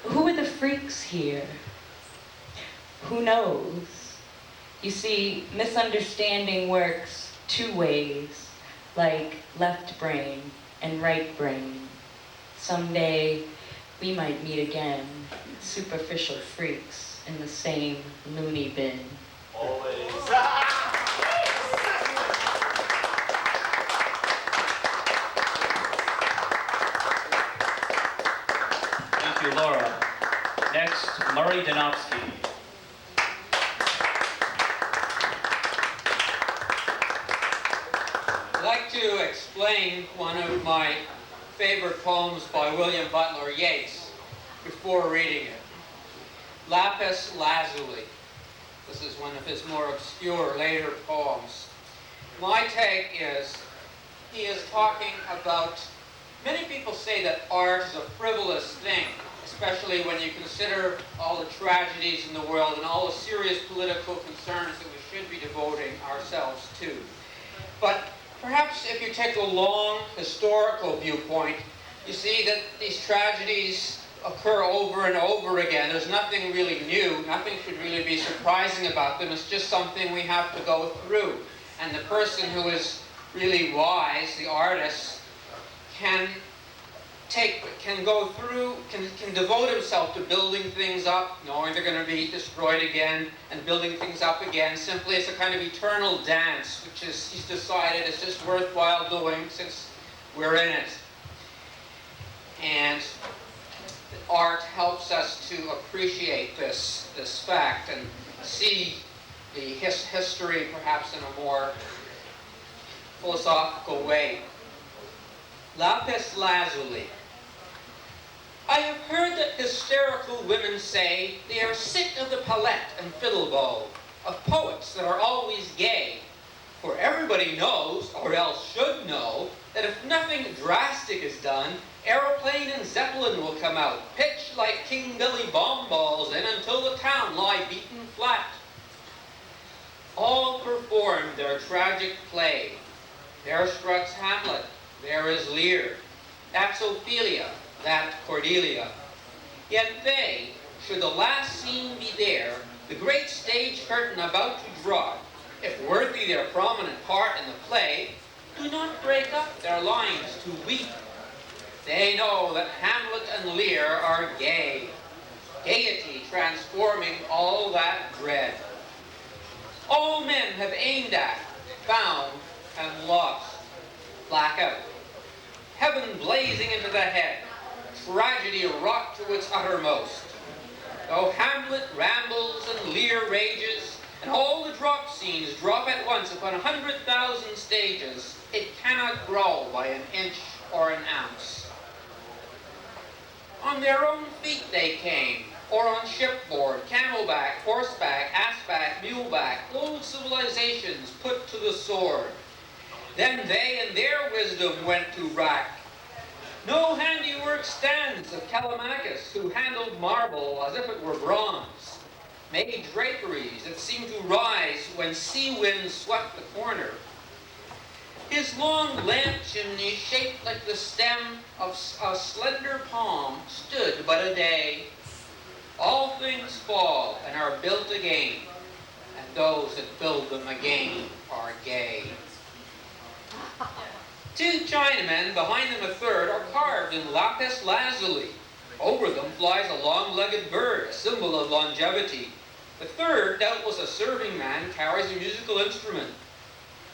Who are the freaks here? Who knows? You see, misunderstanding works two ways, like left brain and right brain. Someday, we might meet again, superficial freaks in the same loony bin. Always. Thank you, Laura. Next, Murray Denofsky. I'd like to explain one of my favorite poems by William Butler Yeats before reading it. Lapis Lazuli. This is one of his more obscure later poems. My take is, he is talking about, many people say that art is a frivolous thing, especially when you consider all the tragedies in the world and all the serious political concerns that we should be devoting ourselves to. But perhaps if you take a long historical viewpoint, you see that these tragedies occur over and over again. There's nothing really new. Nothing should really be surprising about them. It's just something we have to go through. And the person who is really wise, the artist, can devote himself to building things up, knowing they're going to be destroyed again, and building things up again, simply as a kind of eternal dance, which is, he's decided is just worthwhile doing since we're in it. And art helps us to appreciate this fact and see the history perhaps in a more philosophical way. Lapis lazuli. I have heard that hysterical women say they are sick of the palette and fiddle bow, of poets that are always gay. For everybody knows, or else should know, that if nothing drastic is done, aeroplane and zeppelin will come out, pitch like King Billy bomb balls in until the town lie beaten flat. All performed their tragic play. There struts Hamlet, there is Lear, that's Ophelia, that Cordelia. Yet they, should the last scene be there, the great stage curtain about to draw, if worthy their prominent part in the play, do not break up their lines to weep. They know that Hamlet and Lear are gay, gaiety transforming all that dread. All men have aimed at, found, and lost. Blackout. Heaven blazing into the head. Tragedy rocked to its uttermost. Though Hamlet rambles and Lear rages, and all the drop scenes drop at once upon 100,000 stages, it cannot grow by an inch or an ounce. On their own feet they came, or on shipboard, camelback, horseback, assback, muleback, old civilizations put to the sword. Then they in their wisdom went to rack. No handiwork stands of Callimachus, who handled marble as if it were bronze, made draperies that seemed to rise when sea winds swept the corner. His long lamp chimney, shaped like the stem of a slender palm, stood but a day. All things fall and are built again, and those that build them again are gay. Two Chinamen, behind them a third, are carved in lapis lazuli. Over them flies a long-legged bird, a symbol of longevity. The third, doubtless a serving man, carries a musical instrument.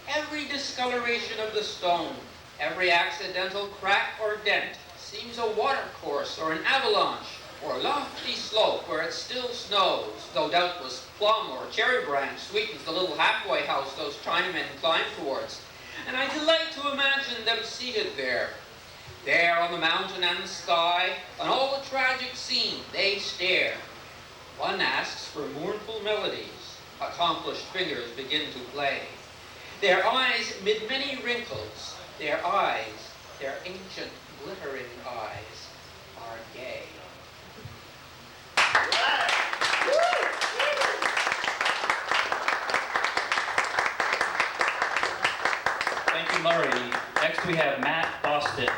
Every discoloration of the stone, every accidental crack or dent, seems a watercourse or an avalanche, or a lofty slope where it still snows, though doubtless plum or cherry branch sweetens the little halfway house those Chinamen climb towards. And I delight to imagine them seated there. There on the mountain and the sky, on all the tragic scene, they stare. One asks for mournful melodies. Accomplished fingers begin to play. Their eyes, mid many wrinkles, their eyes, their ancient glittering eyes, are gay. Thank you, Murray. Next we have Matt Boston.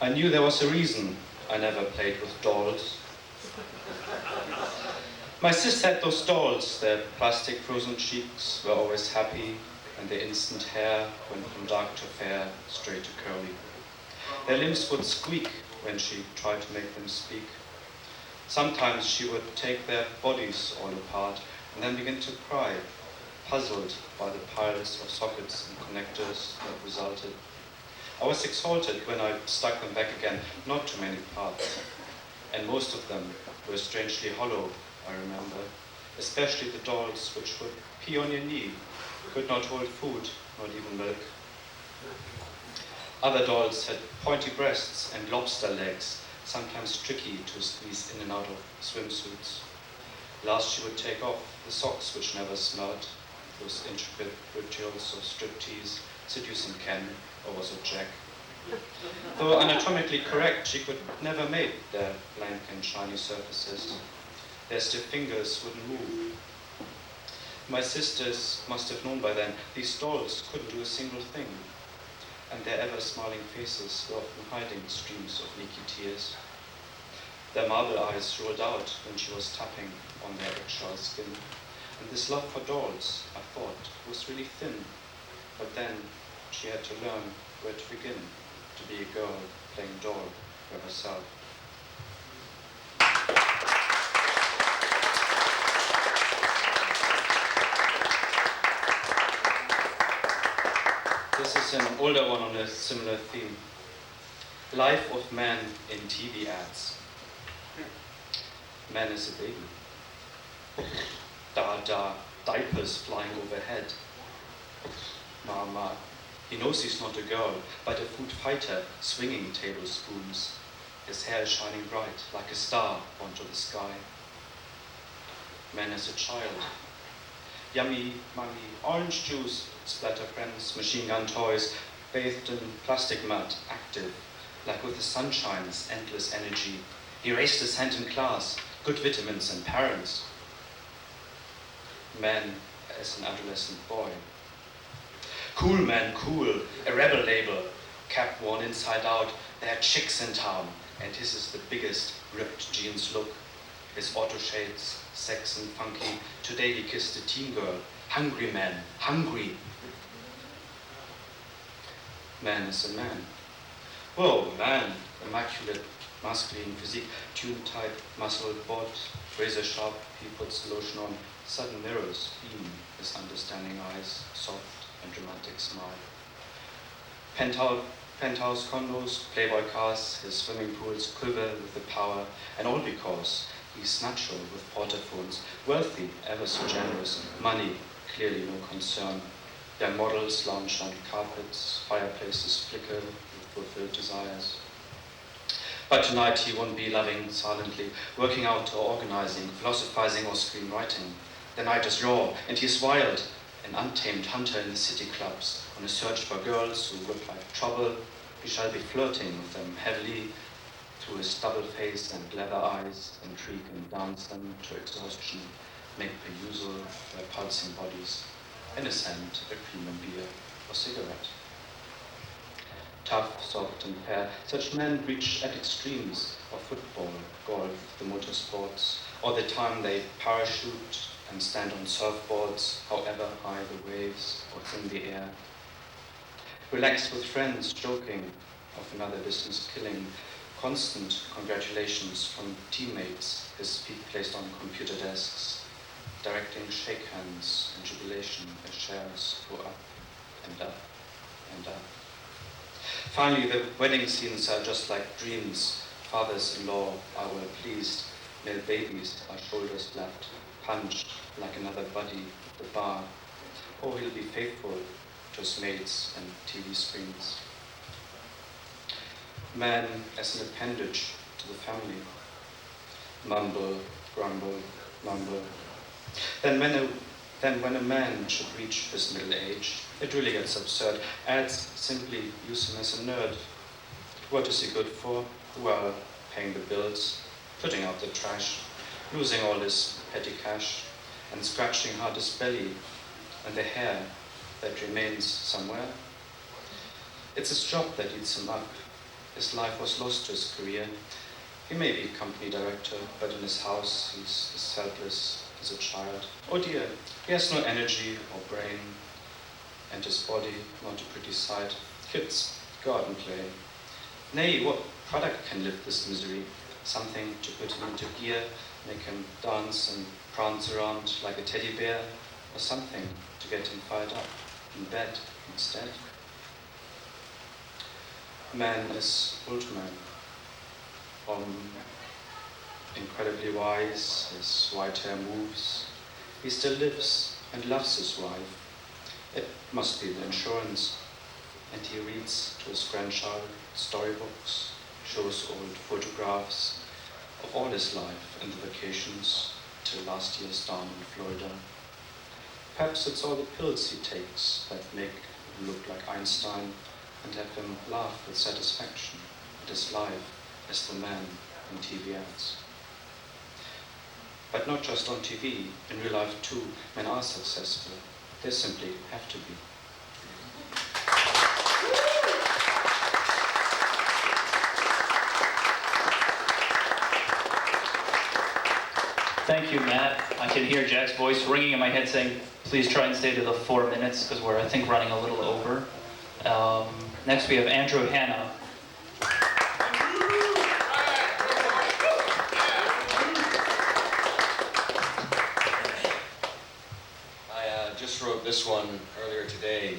I knew there was a reason I never played with dolls. My sis had those dolls, their plastic frozen cheeks were always happy, and their instant hair went from dark to fair, straight to curly. Their limbs would squeak when she tried to make them speak. Sometimes she would take their bodies all apart and then begin to cry, puzzled by the piles of sockets and connectors that resulted. I was exalted when I stuck them back again, not too many parts. And most of them were strangely hollow, I remember, especially the dolls which would pee on your knee, could not hold food, not even milk. Other dolls had pointy breasts and lobster legs, sometimes tricky to squeeze in and out of swimsuits. Last she would take off the socks which never smelled, those intricate rituals of striptease, seducing Ken, or was it Jack? Though anatomically correct, she could never make their blank and shiny surfaces. Their stiff fingers wouldn't move. My sisters must have known by then these dolls couldn't do a single thing, and their ever-smiling faces were often hiding streams of leaky tears. Their marble eyes rolled out when she was tapping on their eggshell skin, and this love for dolls, I thought, was really thin, but then she had to learn where to begin to be a girl playing doll for herself. This is an older one on a similar theme. Life of man in TV ads. Man is a baby. Da, diapers flying overhead. Mama, he knows he's not a girl, but a food fighter swinging tablespoons. His hair is shining bright like a star onto the sky. Man is a child. Yummy, mummy, orange juice, splatter friends, machine gun toys, bathed in plastic mud, active, like with the sunshine's endless energy. He raised his hand in class, good vitamins and parents. Man as an adolescent boy. Cool man, cool, a rebel label, cap worn inside out, there are chicks in town, and his is the biggest ripped jeans look. His auto shades, sex and funky, today he kissed a teen girl, hungry man, hungry. Man is a man. Whoa, man, immaculate, masculine physique, tune-tight, muscled bod, razor-sharp, he puts the lotion on, sudden mirrors beam his understanding eyes, soft and dramatic smile. Penthouse condos, playboy cars, his swimming pools quiver with the power, and all because he's natural with portaphones, wealthy, ever so generous, money, clearly no concern. Their models lounge on carpets, fireplaces flicker with fulfilled desires. But tonight he won't be loving silently, working out or organizing, philosophizing or screenwriting. The night is raw, and he's wild, an untamed hunter in the city clubs, on a search for girls who look like trouble. He shall be flirting with them heavily, through his double face and leather eyes, intrigue and dance them to exhaustion, make perusal their pulsing bodies. In his hand, a premium beer or cigarette. Tough, soft and fair, such men reach at extremes of football, golf, the motorsports, or the time they parachute and stand on surfboards, however high the waves or thin the air. Relaxed with friends, joking of another distance killing, constant congratulations from teammates, his feet placed on computer desks, directing shake hands and jubilation as shares go up and up and up. Finally, the wedding scenes are just like dreams. Fathers-in-law are well pleased, male babies are shoulders flat, punched like another buddy at the bar. Oh, he'll be faithful just maids and TV screens. Man as an appendage to the family. Mumble, grumble, mumble. Then when a man should reach his middle age, it really gets absurd. Ads simply use him as a nerd. What is he good for? Well, paying the bills, putting out the trash, losing all his petty cash, and scratching hard his belly and the hair that remains somewhere. It's his job that eats him up. His life was lost to his career. He may be company director, but in his house he's as helpless as a child. Oh dear, he has no energy or brain, and his body not a pretty sight. Kids, go out and play. Nay, what product can lift this misery? Something to put him into gear, make him dance and prance around like a teddy bear, or something to get him fired up in bed instead. Man is old man. Incredibly wise, his white hair moves. He still lives and loves his wife. It must be the insurance. And he reads to his grandchild storybooks, shows old photographs of all his life and the vacations till last year's down in Florida. Perhaps it's all the pills he takes that make him look like Einstein and have him laugh with satisfaction at his life as the man in TV ads. But not just on TV, in real life too, men are successful. They simply have to be. Thank you, Matt. I can hear Jack's voice ringing in my head saying, please try and stay to the 4 minutes, because we're, I think, running a little over. Next we have Andrew Hanna. I just wrote this one earlier today.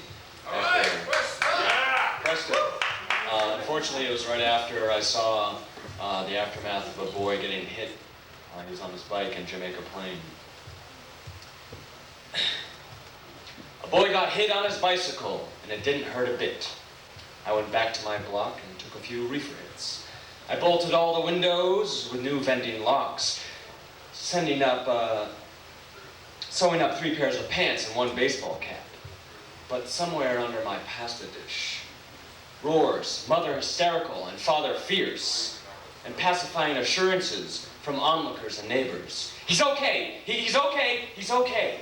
Preston. Unfortunately, it was right after I saw the aftermath of a boy getting hit. He was on his bike in Jamaica Plain. A boy got hit on his bicycle, and it didn't hurt a bit. I went back to my block and took a few reefer hits. I bolted all the windows with new vending locks, sewing up 3 pairs of pants and 1 baseball cap. But somewhere under my pasta dish, roars, mother hysterical and father fierce, and pacifying assurances from onlookers and neighbors. He's okay, he's okay, he's okay.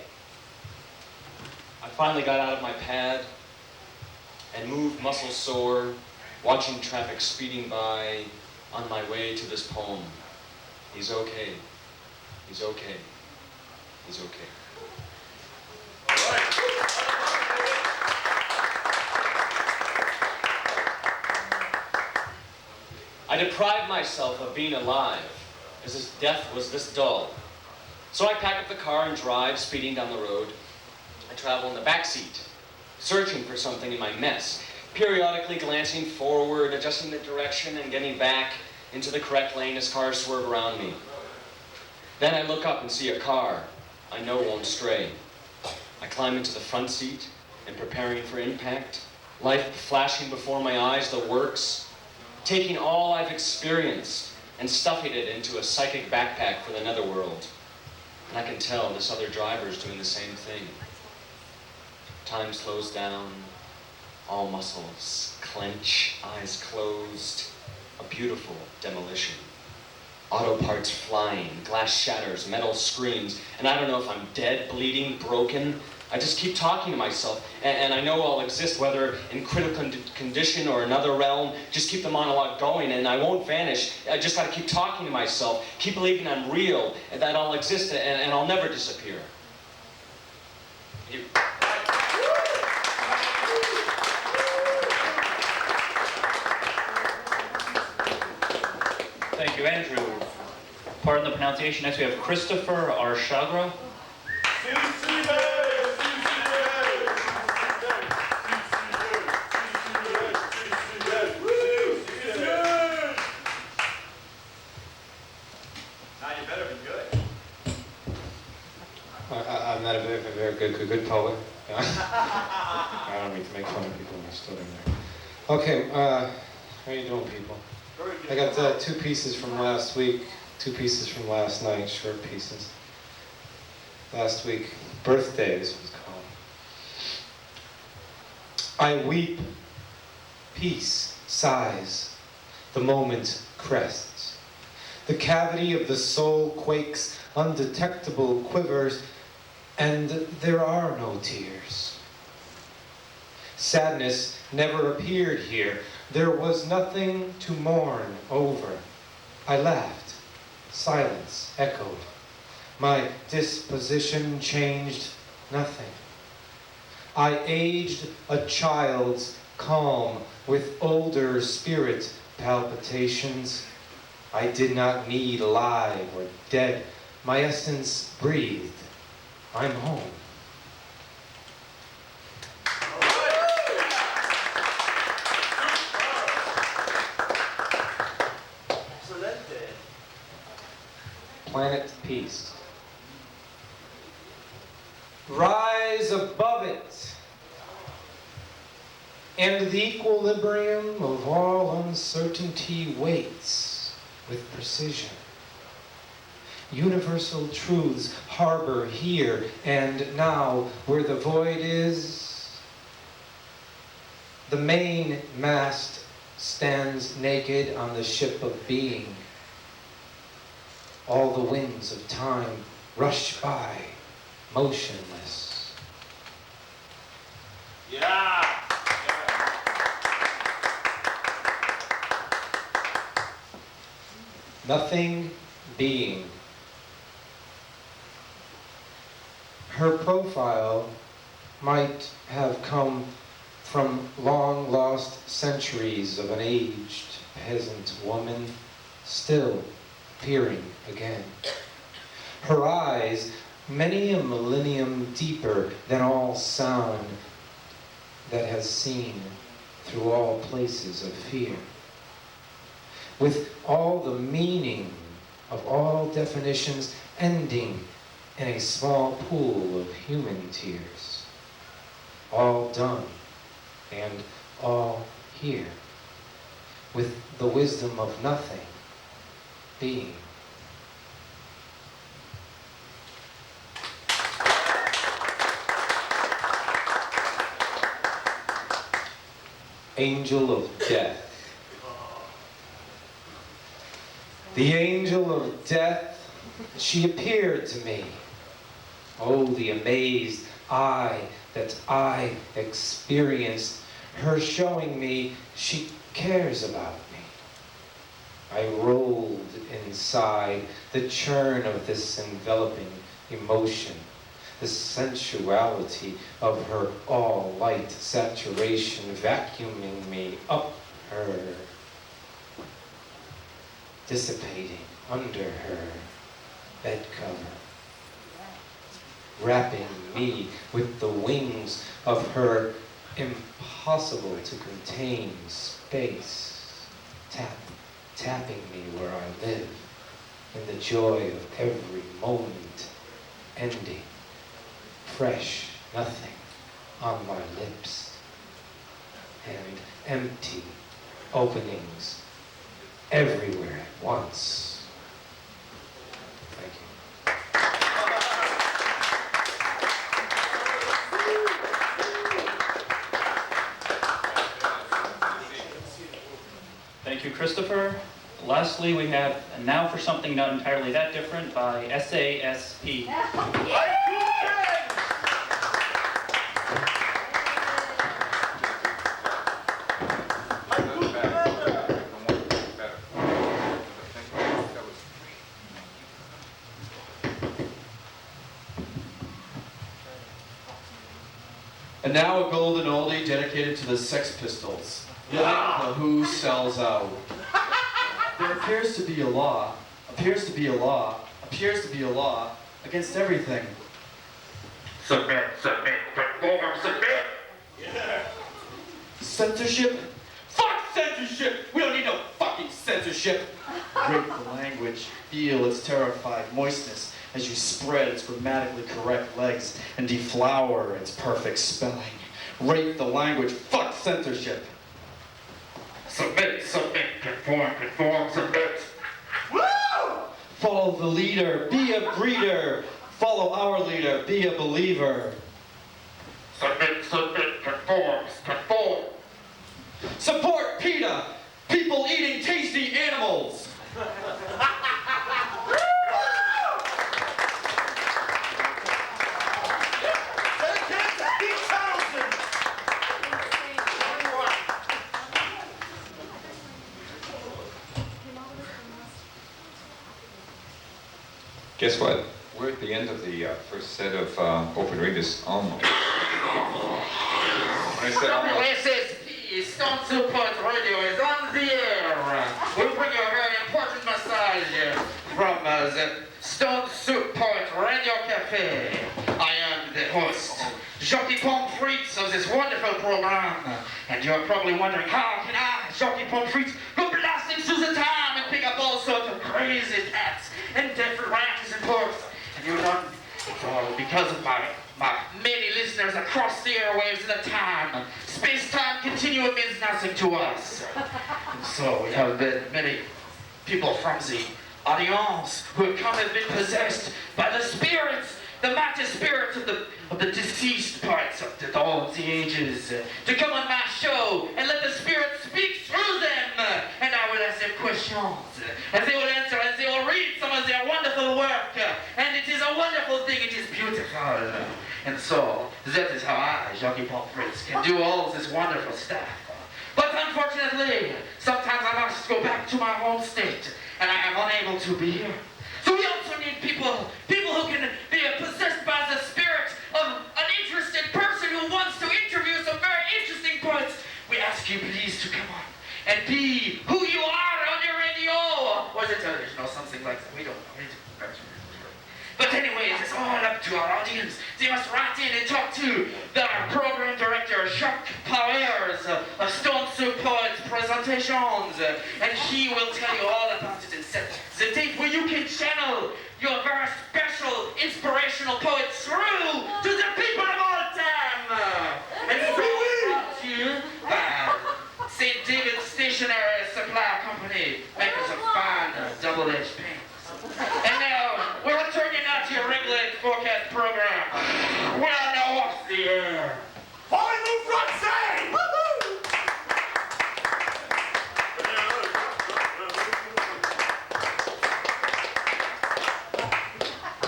I finally got out of my pad and moved muscle sore, watching traffic speeding by on my way to this poem. He's okay, he's okay, he's okay. I deprived myself of being alive, as his death was this dull. So I pack up the car and drive, speeding down the road. I travel in the back seat, searching for something in my mess, periodically glancing forward, adjusting the direction, and getting back into the correct lane as cars swerve around me. Then I look up and see a car I know won't stray. I climb into the front seat and preparing for impact, life flashing before my eyes, the works, taking all I've experienced and stuffing it into a psychic backpack for the netherworld. And I can tell this other driver is doing the same thing. Time slows down, all muscles clench, eyes closed, a beautiful demolition. Auto parts flying, glass shatters, metal screams, and I don't know if I'm dead, bleeding, broken. I just keep talking to myself, and I know I'll exist, whether in critical condition or another realm. Just keep the monologue going, and I won't vanish. I just gotta keep talking to myself, keep believing I'm real, and that I'll exist, and I'll never disappear. Thank you, Andrew. Pardon the pronunciation. Next we have Christopher Arshagra. I'm not a very good poet. I don't mean to make fun of people who are still in there. Okay, how you doing, people? I got 2 pieces from last week, 2 pieces from last night, short pieces. Last week, Birthdays was called. I weep, peace sighs, the moment crests. The cavity of the soul quakes, undetectable quivers, and there are no tears. Sadness never appeared here. There was nothing to mourn over. I laughed. Silence echoed. My disposition changed nothing. I aged a child's calm with older spirit palpitations. I did not need alive or dead. My essence breathed. I'm home. Planet Peace. Rise above it, and the equilibrium of all uncertainty waits with precision. Universal truths harbor here and now where the void is. The main mast stands naked on the ship of being. All the winds of time rush by, motionless. Yeah! Nothing being. Her profile might have come from long-lost centuries of an aged peasant woman, still appearing again. Her eyes, many a millennium deeper than all sound that has seen through all places of fear. With all the meaning of all definitions ending in a small pool of human tears. All done and all here. With the wisdom of nothing being. Angel of Death. The angel of death, she appeared to me. Oh, the amazed eye that I experienced, her showing me she cares about me. I rolled inside the churn of this enveloping emotion, the sensuality of her all-light saturation vacuuming me up her, dissipating under her bed cover, wrapping me with the wings of her impossible to contain space, tapping me where I live, in the joy of every moment, ending, fresh nothing on my lips, and empty openings everywhere at once. Thank you. Thank you, Christopher. Lastly, we have Now for Something Not Entirely That Different by S.A.S.P. And now a golden oldie dedicated to the Sex Pistols. Yeah. The Who sells out. There appears to be a law against everything. Submit, perform, submit. Yeah. Censorship? Fuck censorship! We don't need no fucking censorship! Break the language, feel its terrified moistness. as you spread its grammatically correct legs and deflower its perfect spelling. Rape the language, fuck censorship. Submit, submit, conform, submit. Woo! Follow the leader, be a breeder. Follow our leader, be a believer. Submit, submit, conform. Support PETA, people eating tasty animals. Guess what? We're at the end of the first set of open readers almost. When I said almost, S.A.S.P. Stone Support Radio is on the air. We bring you a very important message from the Stone Support Radio Cafe. I am the host, Jockey Pommes Frites of this wonderful program. And you're probably wondering, how can I, Jockey Pommes Frites, go blasting through the time and pick up all sorts of crazy cats and different ranches and porks? And you're not, it's all because of my many listeners across the airwaves and the time. Space-time continuum means nothing to us. And so we have many people from the audience who have been possessed by the spirits, the matter spirits of the deceased parts of all the ages, to come on my show and let the spirits speak through them. And I will ask them questions, and they will answer, and they will read some of their wonderful work. And it is a wonderful thing, it is beautiful. And so, that is how I, Jockey Pommes Frites, can do all this wonderful stuff. But unfortunately, sometimes I must go back to my home state, and I am unable to be here. So we also need people who can be possessed by the spirit of an interested person who wants to interview some very interesting points. We ask you please to come on and be who you are on your radio or the television or something like that. We don't know. But anyways, it's all up to our audience. They must write in and talk to the program director, Jacques Powers of Stone Support's presentations. And he will tell you all about it and set the date where you can channel your very special, inspirational poets through to the people of all time. And so brought to you by St. David's Stationery Supply Company, makers of fine double-edged pens. And now, we're returning now to your regulated forecast program. We are now off the air. Hollywood Roxanne! Woohoo!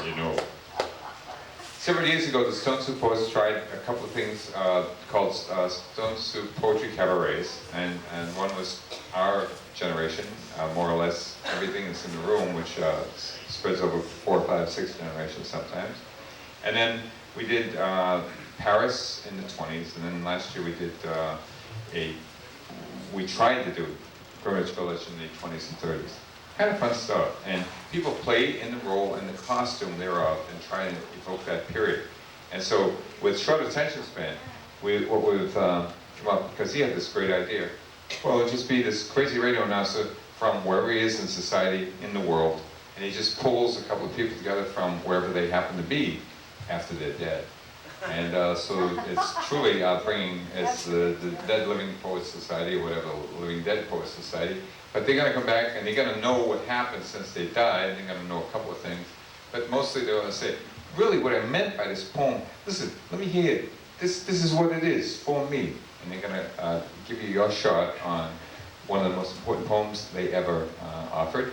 you know. Several years ago, the Stone Soup Poets tried a couple of things called Stone Soup Poetry Cabarets, and one was our generation, more or less everything that's in the room, which spreads over 4, 5, 6 generations sometimes. And then we did Paris in the 20s, and then last year we did we tried to do Greenwich Village in the 20s and 30s. Kind of fun stuff, and people play in the role and the costume thereof and try and evoke that period. And so, with short attention span, what we've come up, because he had this great idea, well, it'd just be this crazy radio announcer from wherever he is in society, in the world, and he just pulls a couple of people together from wherever they happen to be after they're dead. And so it's truly bringing, it's the Dead Living Poets Society, or whatever, Living Dead Poets Society. But they're going to come back and they're going to know what happened since they died. They're going to know a couple of things. But mostly they're going to say, really what I meant by this poem, listen, let me hear it. This is what it is for me. And they're going to give you your shot on one of the most important poems they ever offered.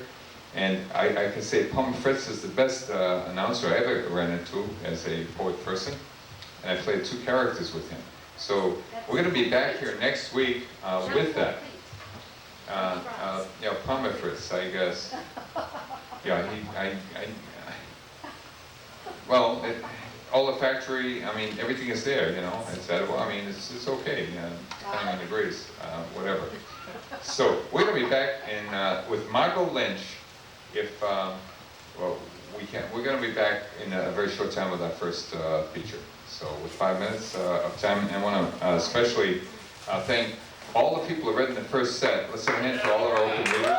And I can say Pommes Frites is the best announcer I ever ran into as a poet person. And I played 2 characters with him. So we're going to be back here next week with that. Yeah, Pommes Frites, I guess. Yeah, well, olfactory, I mean, everything is there, you know, it's edible. I mean, it's okay, depending on the grease, whatever. So, we're going to be back in, with Margot Lynch, if, well, we can. We're going to be back in a very short time with our first feature. So, with 5 minutes of time, and I want to especially thank all the people who read in the first set. Let's have a hand for all our open readers.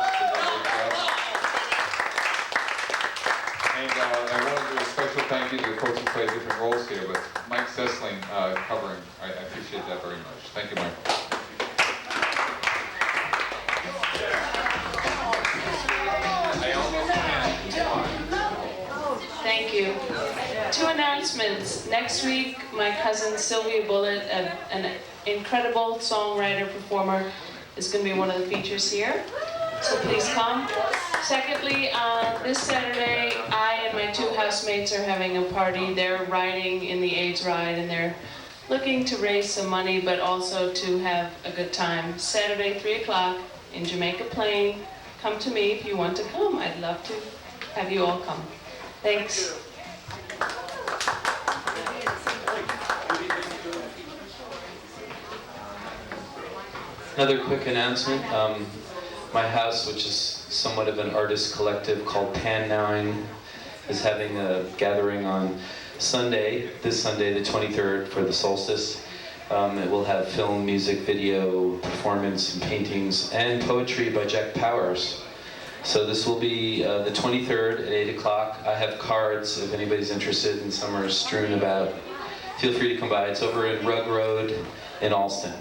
And I want to do a special thank you to the folks who played different roles here, but Mike Sessling covering, I appreciate that very much. Thank you, Mike. Thank you. 2 announcements. Next week, my cousin Sylvia Bullitt, an incredible songwriter, performer, is going to be one of the features here. So please come. Secondly, this Saturday, I and my 2 housemates are having a party. They're riding in the AIDS ride, and they're looking to raise some money, but also to have a good time. Saturday, 3 o'clock in Jamaica Plain. Come to me if you want to come. I'd love to have you all come. Thanks. Another quick announcement. My house, which is somewhat of an artist collective called Pan 9, is having a gathering on Sunday, this Sunday the 23rd, for the solstice. It will have film, music, video, performance, and paintings, and poetry by Jack Powers. So this will be the 23rd at 8 o'clock. I have cards if anybody's interested, and some are strewn about. Feel free to come by. It's over in Rugg Road in Alston.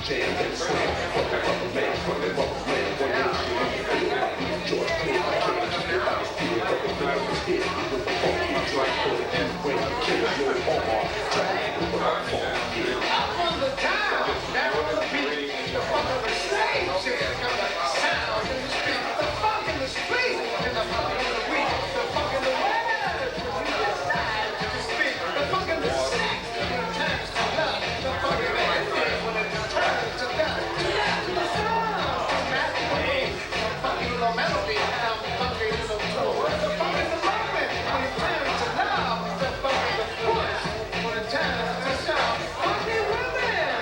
jam, then slam. Fuck that rubber man, fuck that rubber man. One day she went to feel like me, George Clinton. I can't keep it out of fear, but the girl was hit with the funky drink for the youth when you kill your Omar. Trying to do what I'm for. Up on the town, down on the beat, the funk of the slave shit, got the sound in the street, the funk in the street, and the funk in the week, the funk in the words, when you decide to speak, the funk in the sex, when it turns to love, the funk in the head, when it turns to dust, to the sound, that's the way, the funky little melody, the funky little tour, the funk in the moment, when it turns to love, the funk in the push, when it turns to shout, funky women,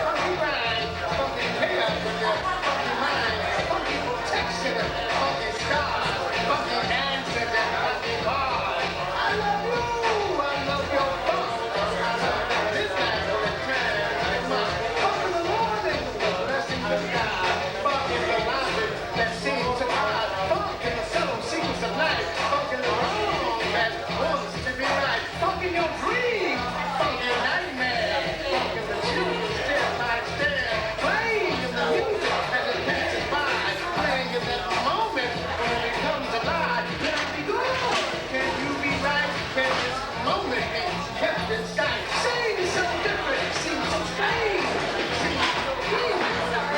funky rhyme, funky hair with their funky mind, funky protection, funky scars, funky dancing and funky bars. I love you, I love your funk. I love that midnight when it turns to fun. Funk in the morning, blessing the sky. Funk in the lounge that seems to hide. Funk in the subtle secrets of life. Funk in the wrong that wants to be right. Funk in your dreams, funk in your nightmare. Funk in the children step by step. Playing in the music as it passes by. Playing in that moment when it becomes alive. Can I be good? Can you be right? Can this moment be kept in sight? Seems so different, seems so strange. Seems so deep.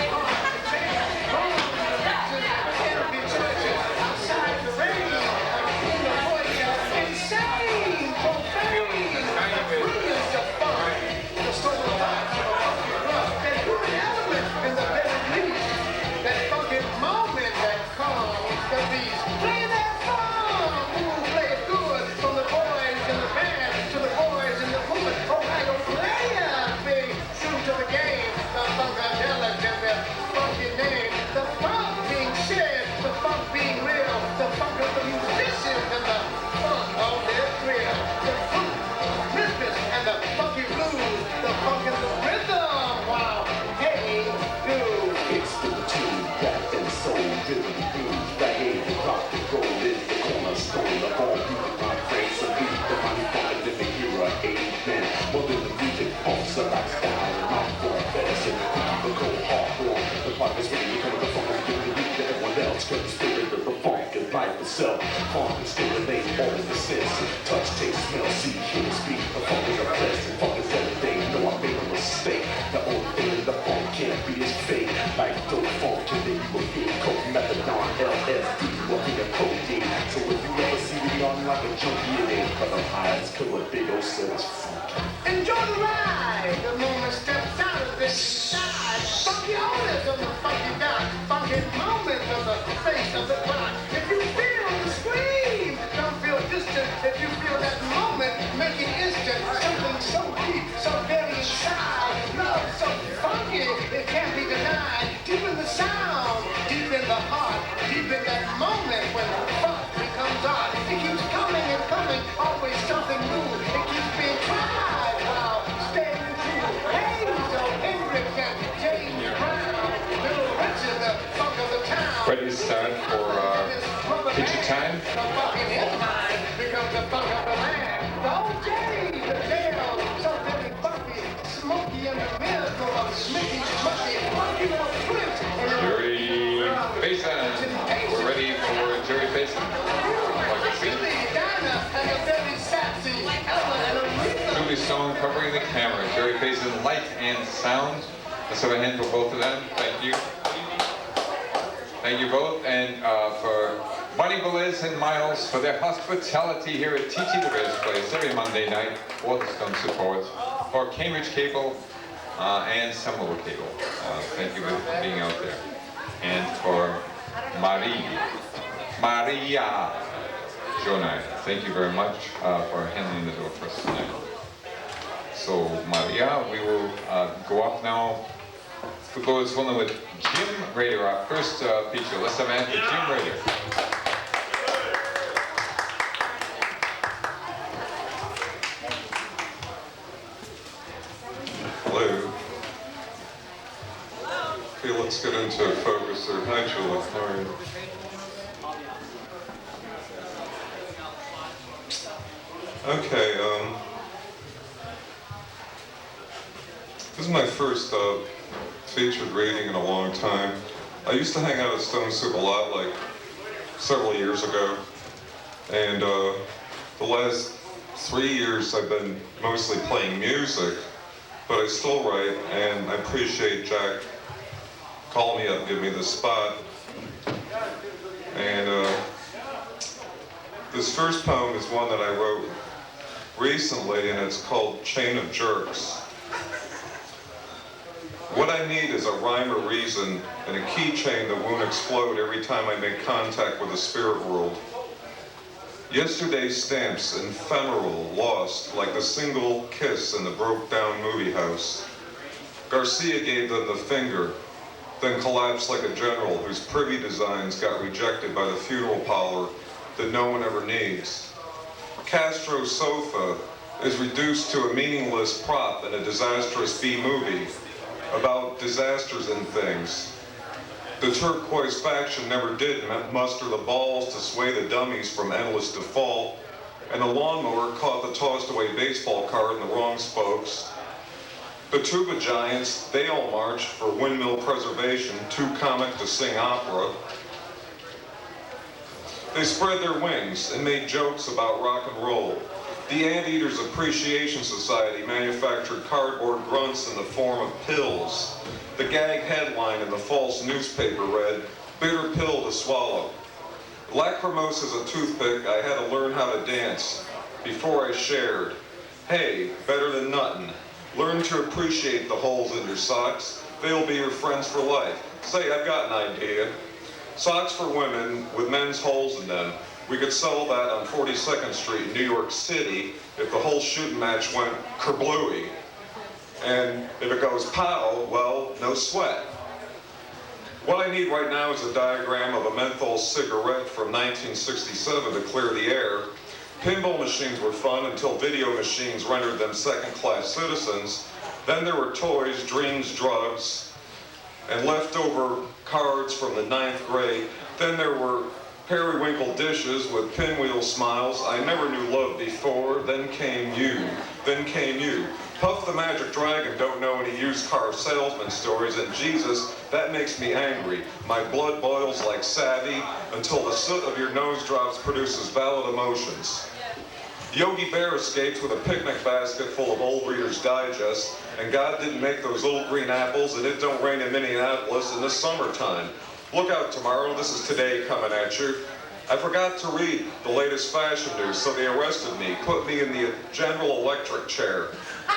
Hard to change. Wrong direction that can't be choices. Outside the rain, I'm in the voices. Insane, profane. Brilliance of fun. The soul of life, the funky rough. That human element in the very least. That funky moment that comes the beast. Play that fun. Ooh, play it good. From the boys in the band to the boys in the movement. Ohio players being true to the game. The funkadelic and their funky name. The funk being shared. The funk being real. The funk of the musicians and the funk of their thrill. The funk of Memphis and the funky blues. The funk and the rhythm. Wow. Hey, dude. It's the tune, rap and soul, rhythm, blues, reggae, and rock and roll is the cornerstone of all music, my friends. So we the money find in the era, amen. More than the music, pumps a lifestyle, and I'm going fast and the cold hardcore. The part is really becoming the funk, giving the beat to everyone else. Cause the spirit of the funk is life itself. Funk is stimulate all of the senses. Touch, taste, smell, see, hear, speak. The funk is a blessing, funk is everything. No, I made a mistake. The only thing in the funk can't be is fake. Like dope funk, and then you will feel coke, methadone, LSD, you will feel codeine. So if you ever see me on like a junkie, it ain't cause I'm high, it's cause a big old set is funky. Enjoy the ride. The moment steps out of this side. Funky owners of the funky guy. Funky moments of the face of the clock. If you feel the scream, don't feel distant. If you feel that moment, make it instant. Something so deep, so very inside. Love so funky, it can't be denied. Deep in the sound, deep in the heart, deep in that moment when the funk becomes art. It keeps coming and coming, always something new. It keeps being tried while staying true. Hey, so Erik and James Brown, Little Richard, the funk of the town. Ready to start for picture time? The funk in his mind becomes the funk of the land. The OJ, the jail, so very funky. Smokey and the miracle of Smitty, Smucky, funky little twist. Jerry Basin. We're ready for Jerry Basin. Julie Stone covering the camera. Jerry Basin, light and sound. Let's have a hand for both of them. Thank you. Thank you both. And for Bunny Beliz and Miles for their hospitality here at TT the Red's Place every Monday night. Waterstone support. For Cambridge Cable and Seminole Cable. Thank you for being out there. And for Maria Jonai. Thank you very much for handling the door for us tonight. So Maria, we will go up now. We'll go this one with Jim Rader, our first feature. Let's have a hand for Jim Rader. Hello. Okay, let's get into focus there. Hi, Julie. How are you? Okay, this is my first featured reading in a long time. I used to hang out at Stone Soup a lot, like several years ago, and the last 3 years I've been mostly playing music, but I still write, and I appreciate Jack calling me up and giving me this spot. And this first poem is one that I wrote recently, and it's called Chain of Jerks. What I need is a rhyme or reason and a keychain that won't explode every time I make contact with the spirit world. Yesterday's stamps, ephemeral, lost, like the single kiss in the broke-down movie house. Garcia gave them the finger, then collapsed like a general whose privy designs got rejected by the funeral parlor that no one ever needs. Castro's sofa is reduced to a meaningless prop in a disastrous B-movie about disasters and things. The turquoise faction never did muster the balls to sway the dummies from endless default, and the lawnmower caught the tossed-away baseball card in the wrong spokes. The tuba giants, they all marched for windmill preservation, too comic to sing opera. They spread their wings and made jokes about rock and roll. The Anteaters Appreciation Society manufactured cardboard grunts in the form of pills. The gag headline in the false newspaper read, "Bitter pill to swallow." Lachrymose as a toothpick, I had to learn how to dance before I shared. Hey, better than nuttin'. Learn to appreciate the holes in your socks. They'll be your friends for life. Say, I've got an idea. Socks for women with men's holes in them. We could sell that on 42nd Street in New York City if the whole shooting match went kerblooey. And if it goes pow, well, no sweat. What I need right now is a diagram of a menthol cigarette from 1967 to clear the air. Pinball machines were fun until video machines rendered them second-class citizens. Then there were toys, dreams, drugs, and leftover cards from the 9th grade. Then there were periwinkle dishes with pinwheel smiles. I never knew love before. Then came you. Then came you. Puff the Magic Dragon don't know any used car salesman stories, and Jesus, that makes me angry. My blood boils like savvy until the soot of your nose drops produces valid emotions. Yogi Bear escapes with a picnic basket full of old Reader's Digest, and God didn't make those little green apples, and it don't rain in Minneapolis in the summertime. Look out tomorrow, this is Today coming at you. I forgot to read the latest fashion news, so they arrested me, put me in the General Electric chair.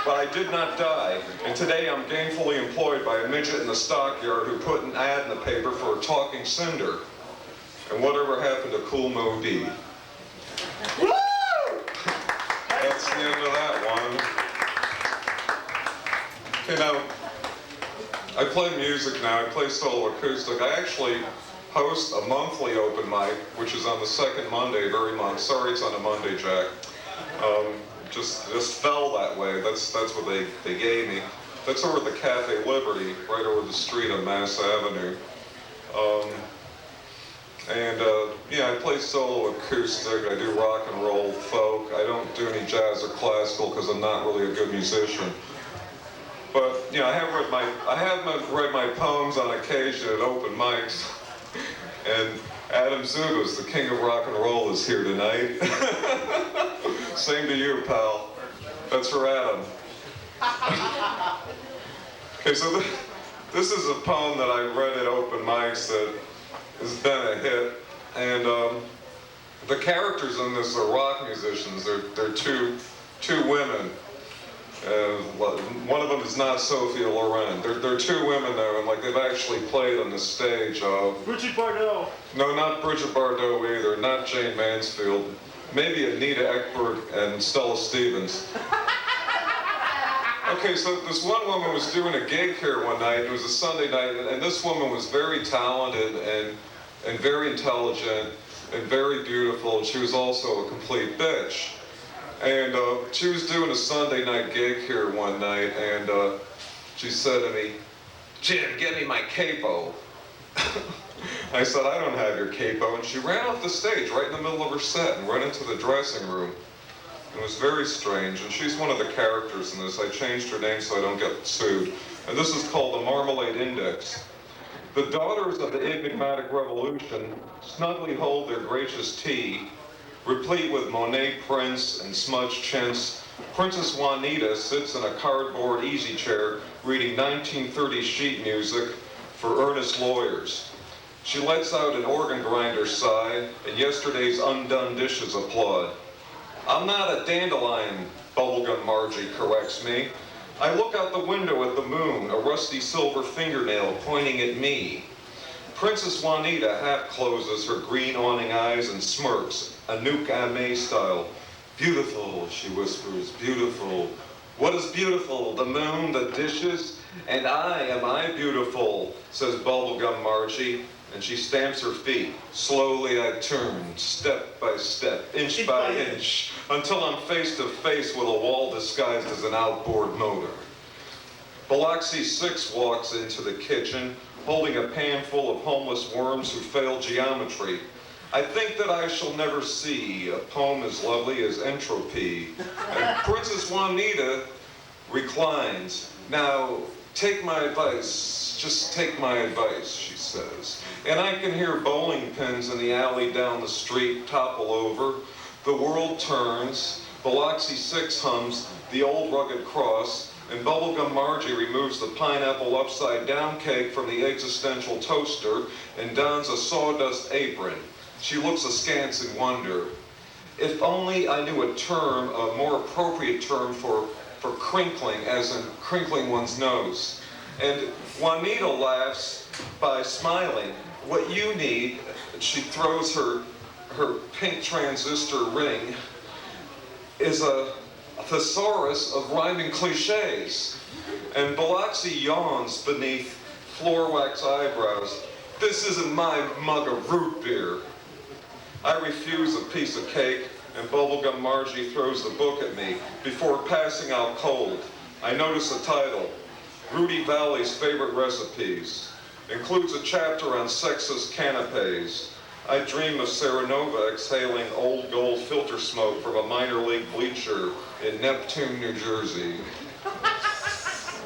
But I did not die, and today I'm gainfully employed by a midget in the stockyard who put an ad in the paper for a talking cinder. And whatever happened to Cool Mo D? Woo! That's the end of that one. Okay, now, I play music now. I play solo acoustic. I actually host a monthly open mic, which is on the second Monday of every month. Sorry it's on a Monday, Jack. Just fell that way. That's what they gave me. That's over at the Cafe Liberty, right over the street on Mass Avenue. Yeah, I play solo acoustic. I do rock and roll, folk. I don't do any jazz or classical because I'm not really a good musician. But you know, I have read my poems on occasion at open mics. And Adam Zubas, the king of rock and roll, is here tonight. Same to you, pal. That's for Adam. Okay, so this is a poem that I read at open mics that has been a hit. And the characters in this are rock musicians. They're two women. One of them is not Sophia Loren. They're two women though, and like they've actually played on the stage. Bridget Bardot. No, not Bridget Bardot either. Not Jane Mansfield. Maybe Anita Ekberg and Stella Stevens. Okay, so this one woman was doing a gig here one night. It was a Sunday night, and this woman was very talented and very intelligent and very beautiful. And she was also a complete bitch. And she was doing a Sunday night gig here one night, and she said to me, "Jim, get me my capo." I said, "I don't have your capo," and she ran off the stage right in the middle of her set and went into the dressing room. It was very strange, and she's one of the characters in this. I changed her name so I don't get sued. And this is called the Marmalade Index. The daughters of the enigmatic revolution snugly hold their gracious tea, replete with Monet prints and smudged chintz. Princess Juanita sits in a cardboard easy chair reading 1930s sheet music for earnest lawyers. She lets out an organ grinder's sigh, and yesterday's undone dishes applaud. I'm not a dandelion, Bubblegum Margie corrects me. I look out the window at the moon, a rusty silver fingernail pointing at me. Princess Juanita half closes her green awning eyes and smirks, Anouk Aimée style. Beautiful, she whispers, beautiful. What is beautiful? The moon, the dishes? And am I beautiful, says Bubblegum Margie, and she stamps her feet. Slowly I turn, step by step, inch by inch, until I'm face to face with a wall disguised as an outboard motor. Biloxi 6 walks into the kitchen, holding a pan full of homeless worms who fail geometry. I think that I shall never see a poem as lovely as Entropy. And Princess Juanita reclines. Now, take my advice, just take my advice, she says. And I can hear bowling pins in the alley down the street topple over. The world turns, Biloxi 6 hums The Old Rugged Cross, and Bubblegum Margie removes the pineapple upside-down cake from the existential toaster and dons a sawdust apron. She looks askance in wonder. If only I knew a term, a more appropriate term for crinkling, as in crinkling one's nose. And Juanita laughs by smiling. What you need, she throws her pink transistor ring, is a thesaurus of rhyming cliches. And Biloxi yawns beneath floor wax eyebrows. This isn't my mug of root beer. I refuse a piece of cake, and Bubblegum Margie throws the book at me before passing out cold. I notice the title, Rudy Valley's Favorite Recipes. Includes a chapter on sexist canapes. I dream of Sarah Nova exhaling old gold filter smoke from a minor league bleacher in Neptune, New Jersey.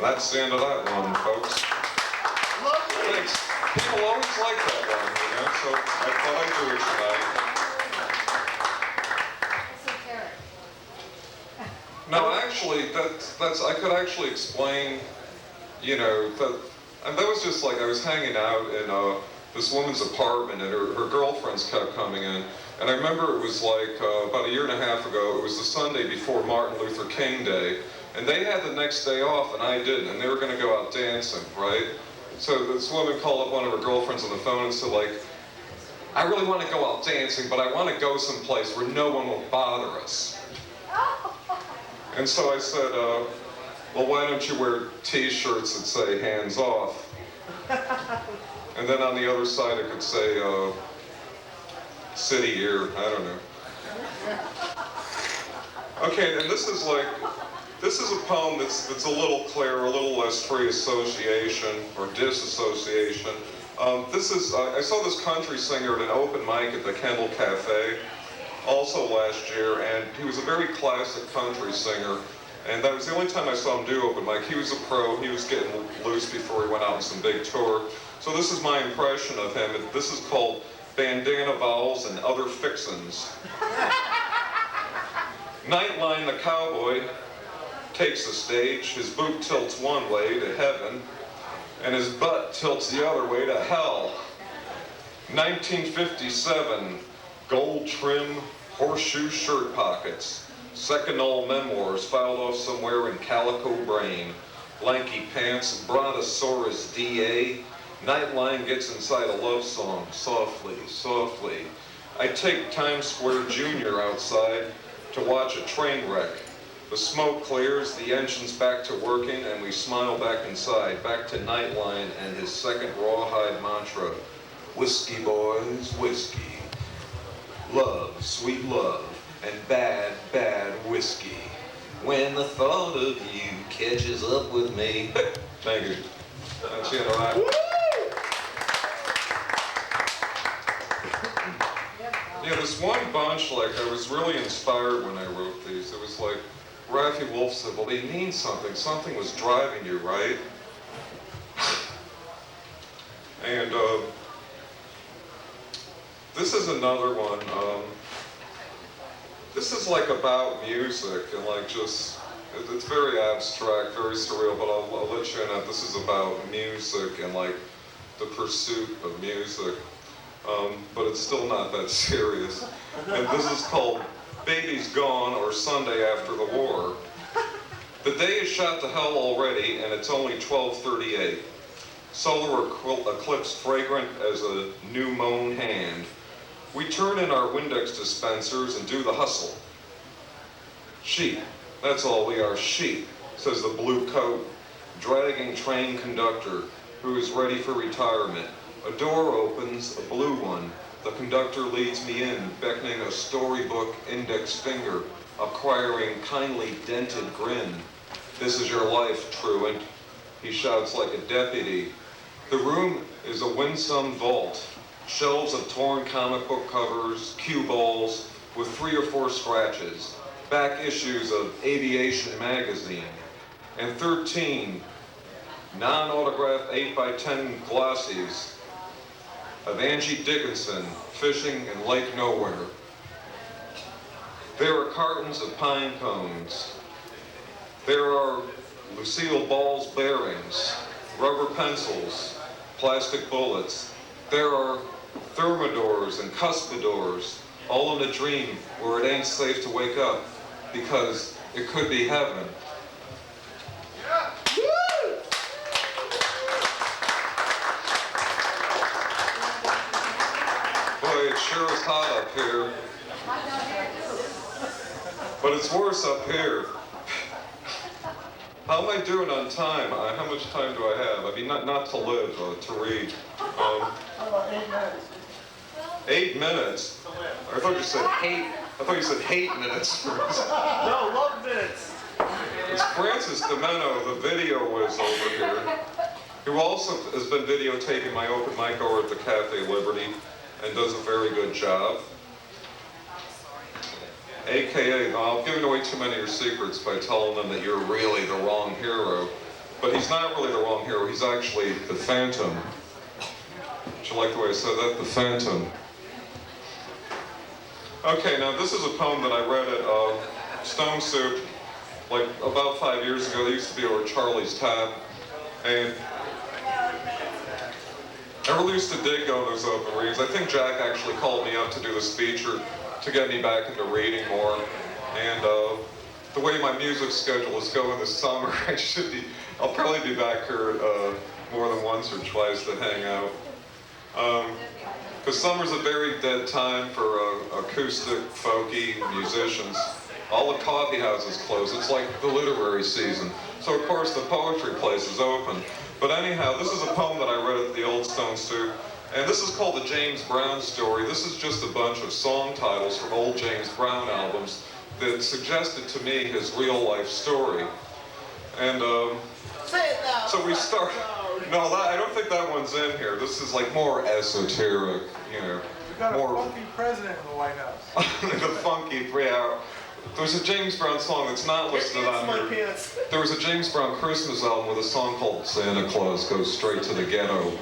That's the end of that one, folks. Thanks. People always like that one, you know, so I thought I'd do it tonight. No, actually, that's I could actually explain, you know, and that was just like I was hanging out in this woman's apartment, and her girlfriends kept coming in. And I remember it was like about a year and a half ago, it was the Sunday before Martin Luther King Day, and they had the next day off and I didn't, and they were gonna go out dancing, right? So this woman called up one of her girlfriends on the phone and said like, I really wanna go out dancing, but I wanna go someplace where no one will bother us. And so I said, well, why don't you wear t-shirts that say hands off? And then on the other side it could say, city here, I don't know. Okay, and this is a poem that's a little clearer, a little less free association or disassociation. I saw this country singer at an open mic at the Kendall Cafe also last year, and he was a very classic country singer, and that was the only time I saw him do open mic. He was a pro, he was getting loose before he went out on some big tour. So this is my impression of him. This is called Bandana Vowels and Other Fixins. Nightline the cowboy takes the stage, his boot tilts one way to heaven, and his butt tilts the other way to hell. 1957, gold trim horseshoe shirt pockets, Seconal memoirs filed off somewhere in calico brain, lanky pants, brontosaurus DA, Nightline gets inside a love song, softly, softly. I take Times Square Junior outside to watch a train wreck. The smoke clears, the engine's back to working, and we smile back inside, back to Nightline and his second rawhide mantra. Whiskey, boys, whiskey. Love, sweet love, and bad, bad whiskey. When the thought of you catches up with me. Thank you. That's the end of that. Yeah, this one bunch, like I was really inspired when I wrote these. It was like, Raffi Wolf said, well, they mean something. Something was driving you, right? And this is another one. This is like about music and like just, it's very abstract, very surreal, but I'll let you in that this is about music and like the pursuit of music. But it's still not that serious. And this is called Baby's Gone, or Sunday After the War. The day is shot to hell already, and it's only 12:38. Solar eclipse fragrant as a new mown hand. We turn in our Windex dispensers and do the hustle. Sheep, that's all we are, sheep, says the blue coat, dragging train conductor who is ready for retirement. A door opens, a blue one. The conductor leads me in, beckoning a storybook index finger, acquiring kindly dented grin. This is your life, truant, he shouts like a deputy. The room is a winsome vault, shelves of torn comic book covers, cue balls with 3 or 4 scratches, back issues of Aviation magazine, and 13 non-autographed 8x10 glossies of Angie Dickinson fishing in Lake Nowhere. There are cartons of pine cones. There are Lucille Ball's bearings, rubber pencils, plastic bullets. There are thermidors and cuspidors, all in a dream where it ain't safe to wake up because it could be heaven. Boy, it sure is hot up here. But it's worse up here. How am I doing on time? How much time do I have? I mean, not to live, to read. How about 8 minutes? 8 minutes? I thought you said hate. I thought you said hate minutes. No, love minutes. It's Francis DiMenno. The video was over here. Who also has been videotaping my open mic over at the Cafe Liberty and does a very good job. A.k.a. I'm giving away too many of your secrets by telling them that you're really the wrong hero. But he's not really the wrong hero, he's actually the Phantom. Did you like the way I said that? The Phantom. Okay, now this is a poem that I read at Stone Soup, like about 5 years ago. They used to be over at Charlie's Tap. And I really used to dig going to those open readings. I think Jack actually called me up to do this feature to get me back into reading more. And the way my music schedule is going this summer, I'll probably be back here more than once or twice to hang out. Because summer's a very dead time for acoustic, folky musicians. All the coffee houses close. It's like the literary season. So of course the poetry place is open. But anyhow, this is a poem that I read at the Old Stone Soup. And this is called the James Brown Story. This is just a bunch of song titles from old James Brown albums that suggested to me his real life story. And so we start, no, I don't think that one's in here. This is like more esoteric, you know. We got a funky president in the White House. The funky, yeah. There's a James Brown song that's not listed on here. There was a James Brown Christmas album with a song called Santa Claus Goes Straight to the Ghetto.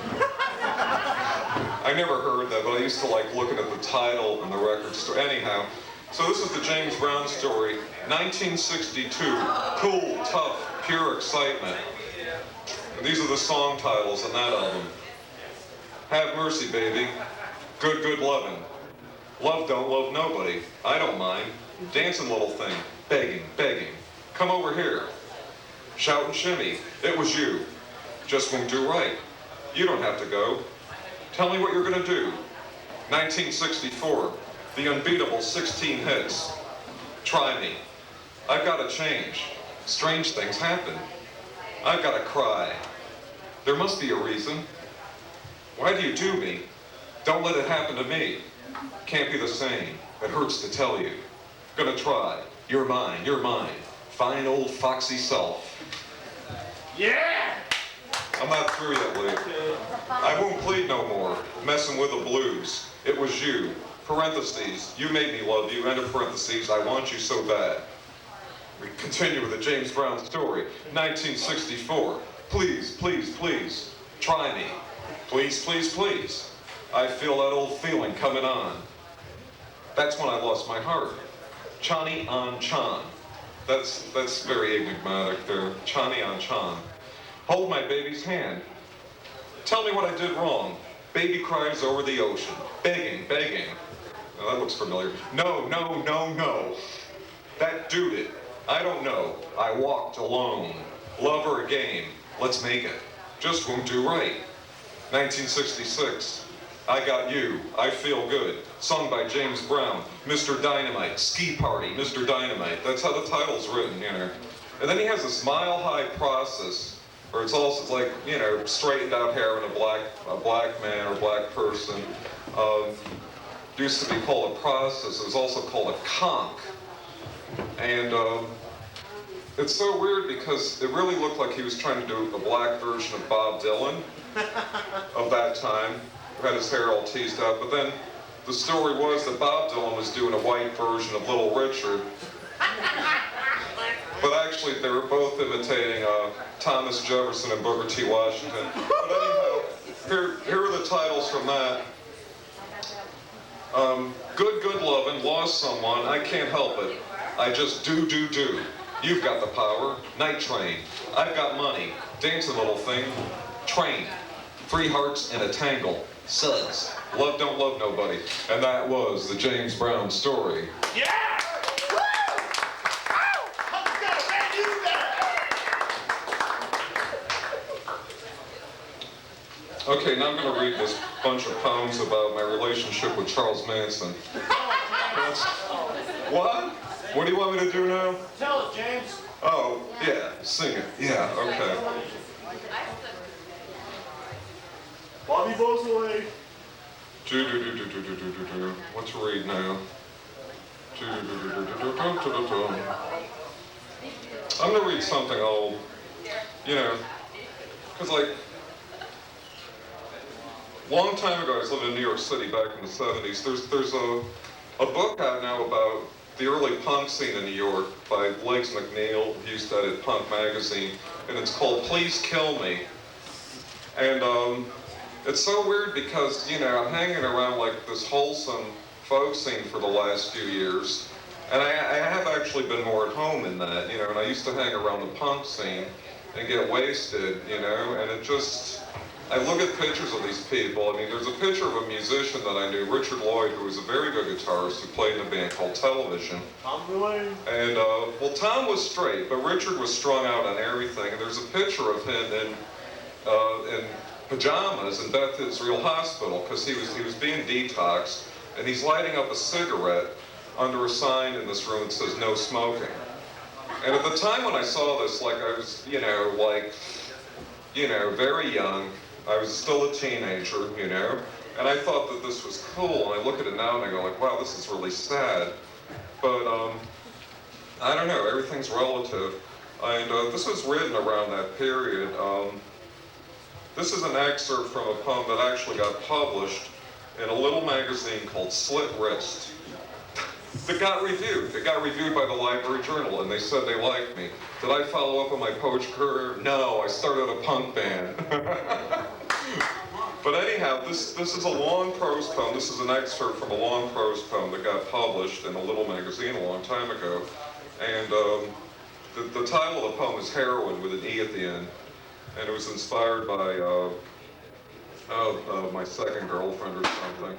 I never heard that, but I used to like looking at the title and the record store. Anyhow, so this is the James Brown Story, 1962, cool, tough, pure excitement. And these are the song titles on that album. Have mercy, baby. Good, good lovin'. Love don't love nobody. I don't mind. Dancing little thing. Begging, begging. Come over here. Shout and shimmy. It was you. Just won't do right. You don't have to go. Tell me what you're gonna do. 1964. The unbeatable 16 hits. Try me. I've gotta change. Strange things happen. I've gotta cry. There must be a reason. Why do you do me? Don't let it happen to me. Can't be the same. It hurts to tell you. Gonna try. You're mine, you're mine. Fine old foxy self. Yeah! I'm not through yet, Luke. I won't plead no more. Messing with the blues. It was you. Parentheses, you made me love you, end of parentheses, I want you so bad. We continue with the James Brown story, 1964. Please, please, please, try me. Please, please, please. I feel that old feeling coming on. That's when I lost my heart. Chani on Chan. That's very enigmatic there. Chani on Chan. Hold my baby's hand. Tell me what I did wrong. Baby cries over the ocean. Begging, begging. Now that looks familiar. No, no, no, no. That dude it. I don't know. I walked alone. Love or a game. Let's make it. Just won't do right. 1966. I Got You, I Feel Good, sung by James Brown, Mr. Dynamite, Ski Party, Mr. Dynamite. That's how the title's written, you know. And then he has this mile-high process, where it's also like, you know, straightened out hair in a black man or black person. Used to be called a process. It was also called a conch. And it's so weird because it really looked like he was trying to do a black version of Bob Dylan of that time. Had his hair all teased out, but then the story was that Bob Dylan was doing a white version of Little Richard. But actually, they were both imitating Thomas Jefferson and Booker T. Washington. But anyhow, here are the titles from that. Good, good lovin', lost someone, I can't help it. I just do. You've got the power. Night Train. I've got money. Dancing little thing. Train. 3 hearts in a tangle. Suds. Love don't love nobody. And that was the James Brown story. Yeah! Woo! Oh! Let's go, man, you there! Okay, now I'm going to read this bunch of poems about my relationship with Charles Manson. What? What do you want me to do now? Tell it, James. Oh, yeah, sing it. Yeah, okay. Bobby blows away. What to read now? I'm gonna read something old, you know, because like, long time ago I was living in New York City back in the 70s. There's a book out now about the early punk scene in New York by Legs McNeil, who used to edit Punk magazine, and it's called Please Kill Me. And it's so weird because, you know, I'm hanging around like this wholesome folk scene for the last few years, and I have actually been more at home in that, you know, and I used to hang around the punk scene and get wasted, you know, and it just, I look at pictures of these people. I mean, there's a picture of a musician that I knew, Richard Lloyd, who was a very good guitarist who played in a band called Television. And, well, Tom was straight, but Richard was strung out on everything, and there's a picture of him in pajamas in Beth Israel Hospital because he was being detoxed, and he's lighting up a cigarette under a sign in this room that says no smoking. And at the time when I saw this, like I was, you know, very young, I was still a teenager, you know, and I thought that this was cool, and I look at it now and I go like, wow, this is really sad. But I don't know, everything's relative. And this was written around that period. This is an excerpt from a poem that actually got published in a little magazine called Slit Wrist. It got reviewed. It got reviewed by the Library Journal, and they said they liked me. Did I follow up on my poetry career? No, I started a punk band. But anyhow, this is a long prose poem. This is an excerpt from a long prose poem that got published in a little magazine a long time ago. And the title of the poem is Heroin with an E at the end. And it was inspired by my second girlfriend or something.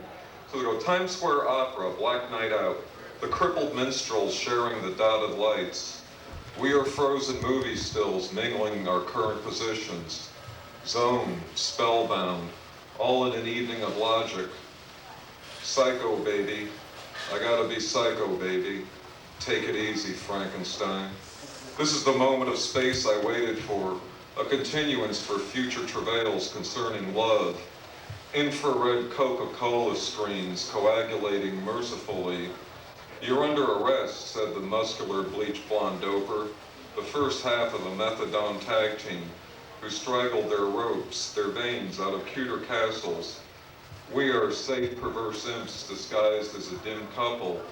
So they go, Times Square Opera, Black Night Out. The crippled minstrels sharing the dotted lights. We are frozen movie stills mingling our current positions. Zoned, spellbound, all in an evening of logic. Psycho baby, I gotta be psycho baby. Take it easy, Frankenstein. This is the moment of space I waited for. A continuance for future travails concerning love. Infrared Coca-Cola screens coagulating mercifully. You're under arrest, said the muscular bleach blonde doper, the first half of a methadone tag team, who straggled their ropes, their veins out of cuter castles. We are safe, perverse imps disguised as a dim couple,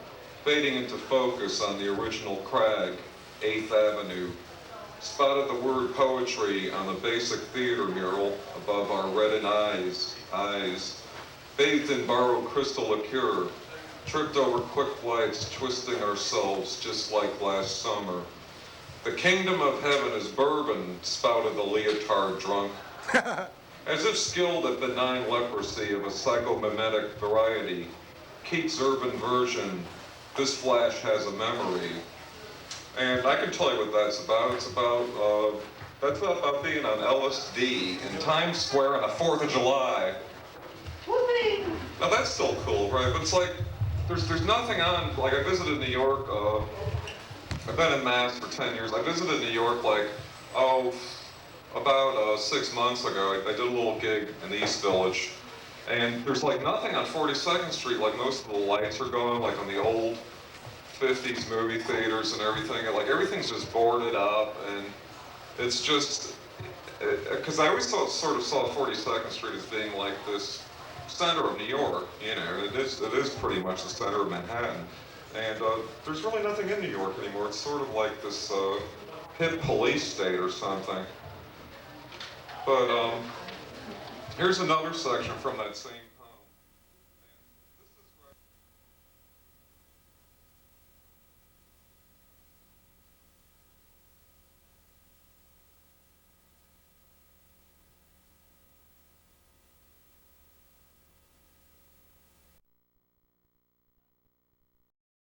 fading into focus on the original crag, 8th Avenue. Spotted the word poetry on the basic theater mural above our reddened eyes. Bathed in borrowed crystal liqueur, tripped over quick flights, twisting ourselves just like last summer. The kingdom of heaven is bourbon, spouted the leotard drunk. As if skilled at benign leprosy of a psychomimetic variety, Keats' urban version, this flash has a memory. And I can tell you what that's about. That's about being on LSD in Times Square on the 4th of July. Now that's still cool, right? But it's like, there's nothing on, like I visited New York, I've been in Mass for 10 years. I visited New York about 6 months ago. I did a little gig in the East Village. And there's like nothing on 42nd Street, like most of the lights are gone, like on the old 50s movie theaters and everything. Like everything's just boarded up, and it's just, because I always sort of saw 42nd Street as being like this center of New York, you know, it is pretty much the center of Manhattan. And there's really nothing in New York anymore. It's sort of like this hip police state or something. But here's another section from that same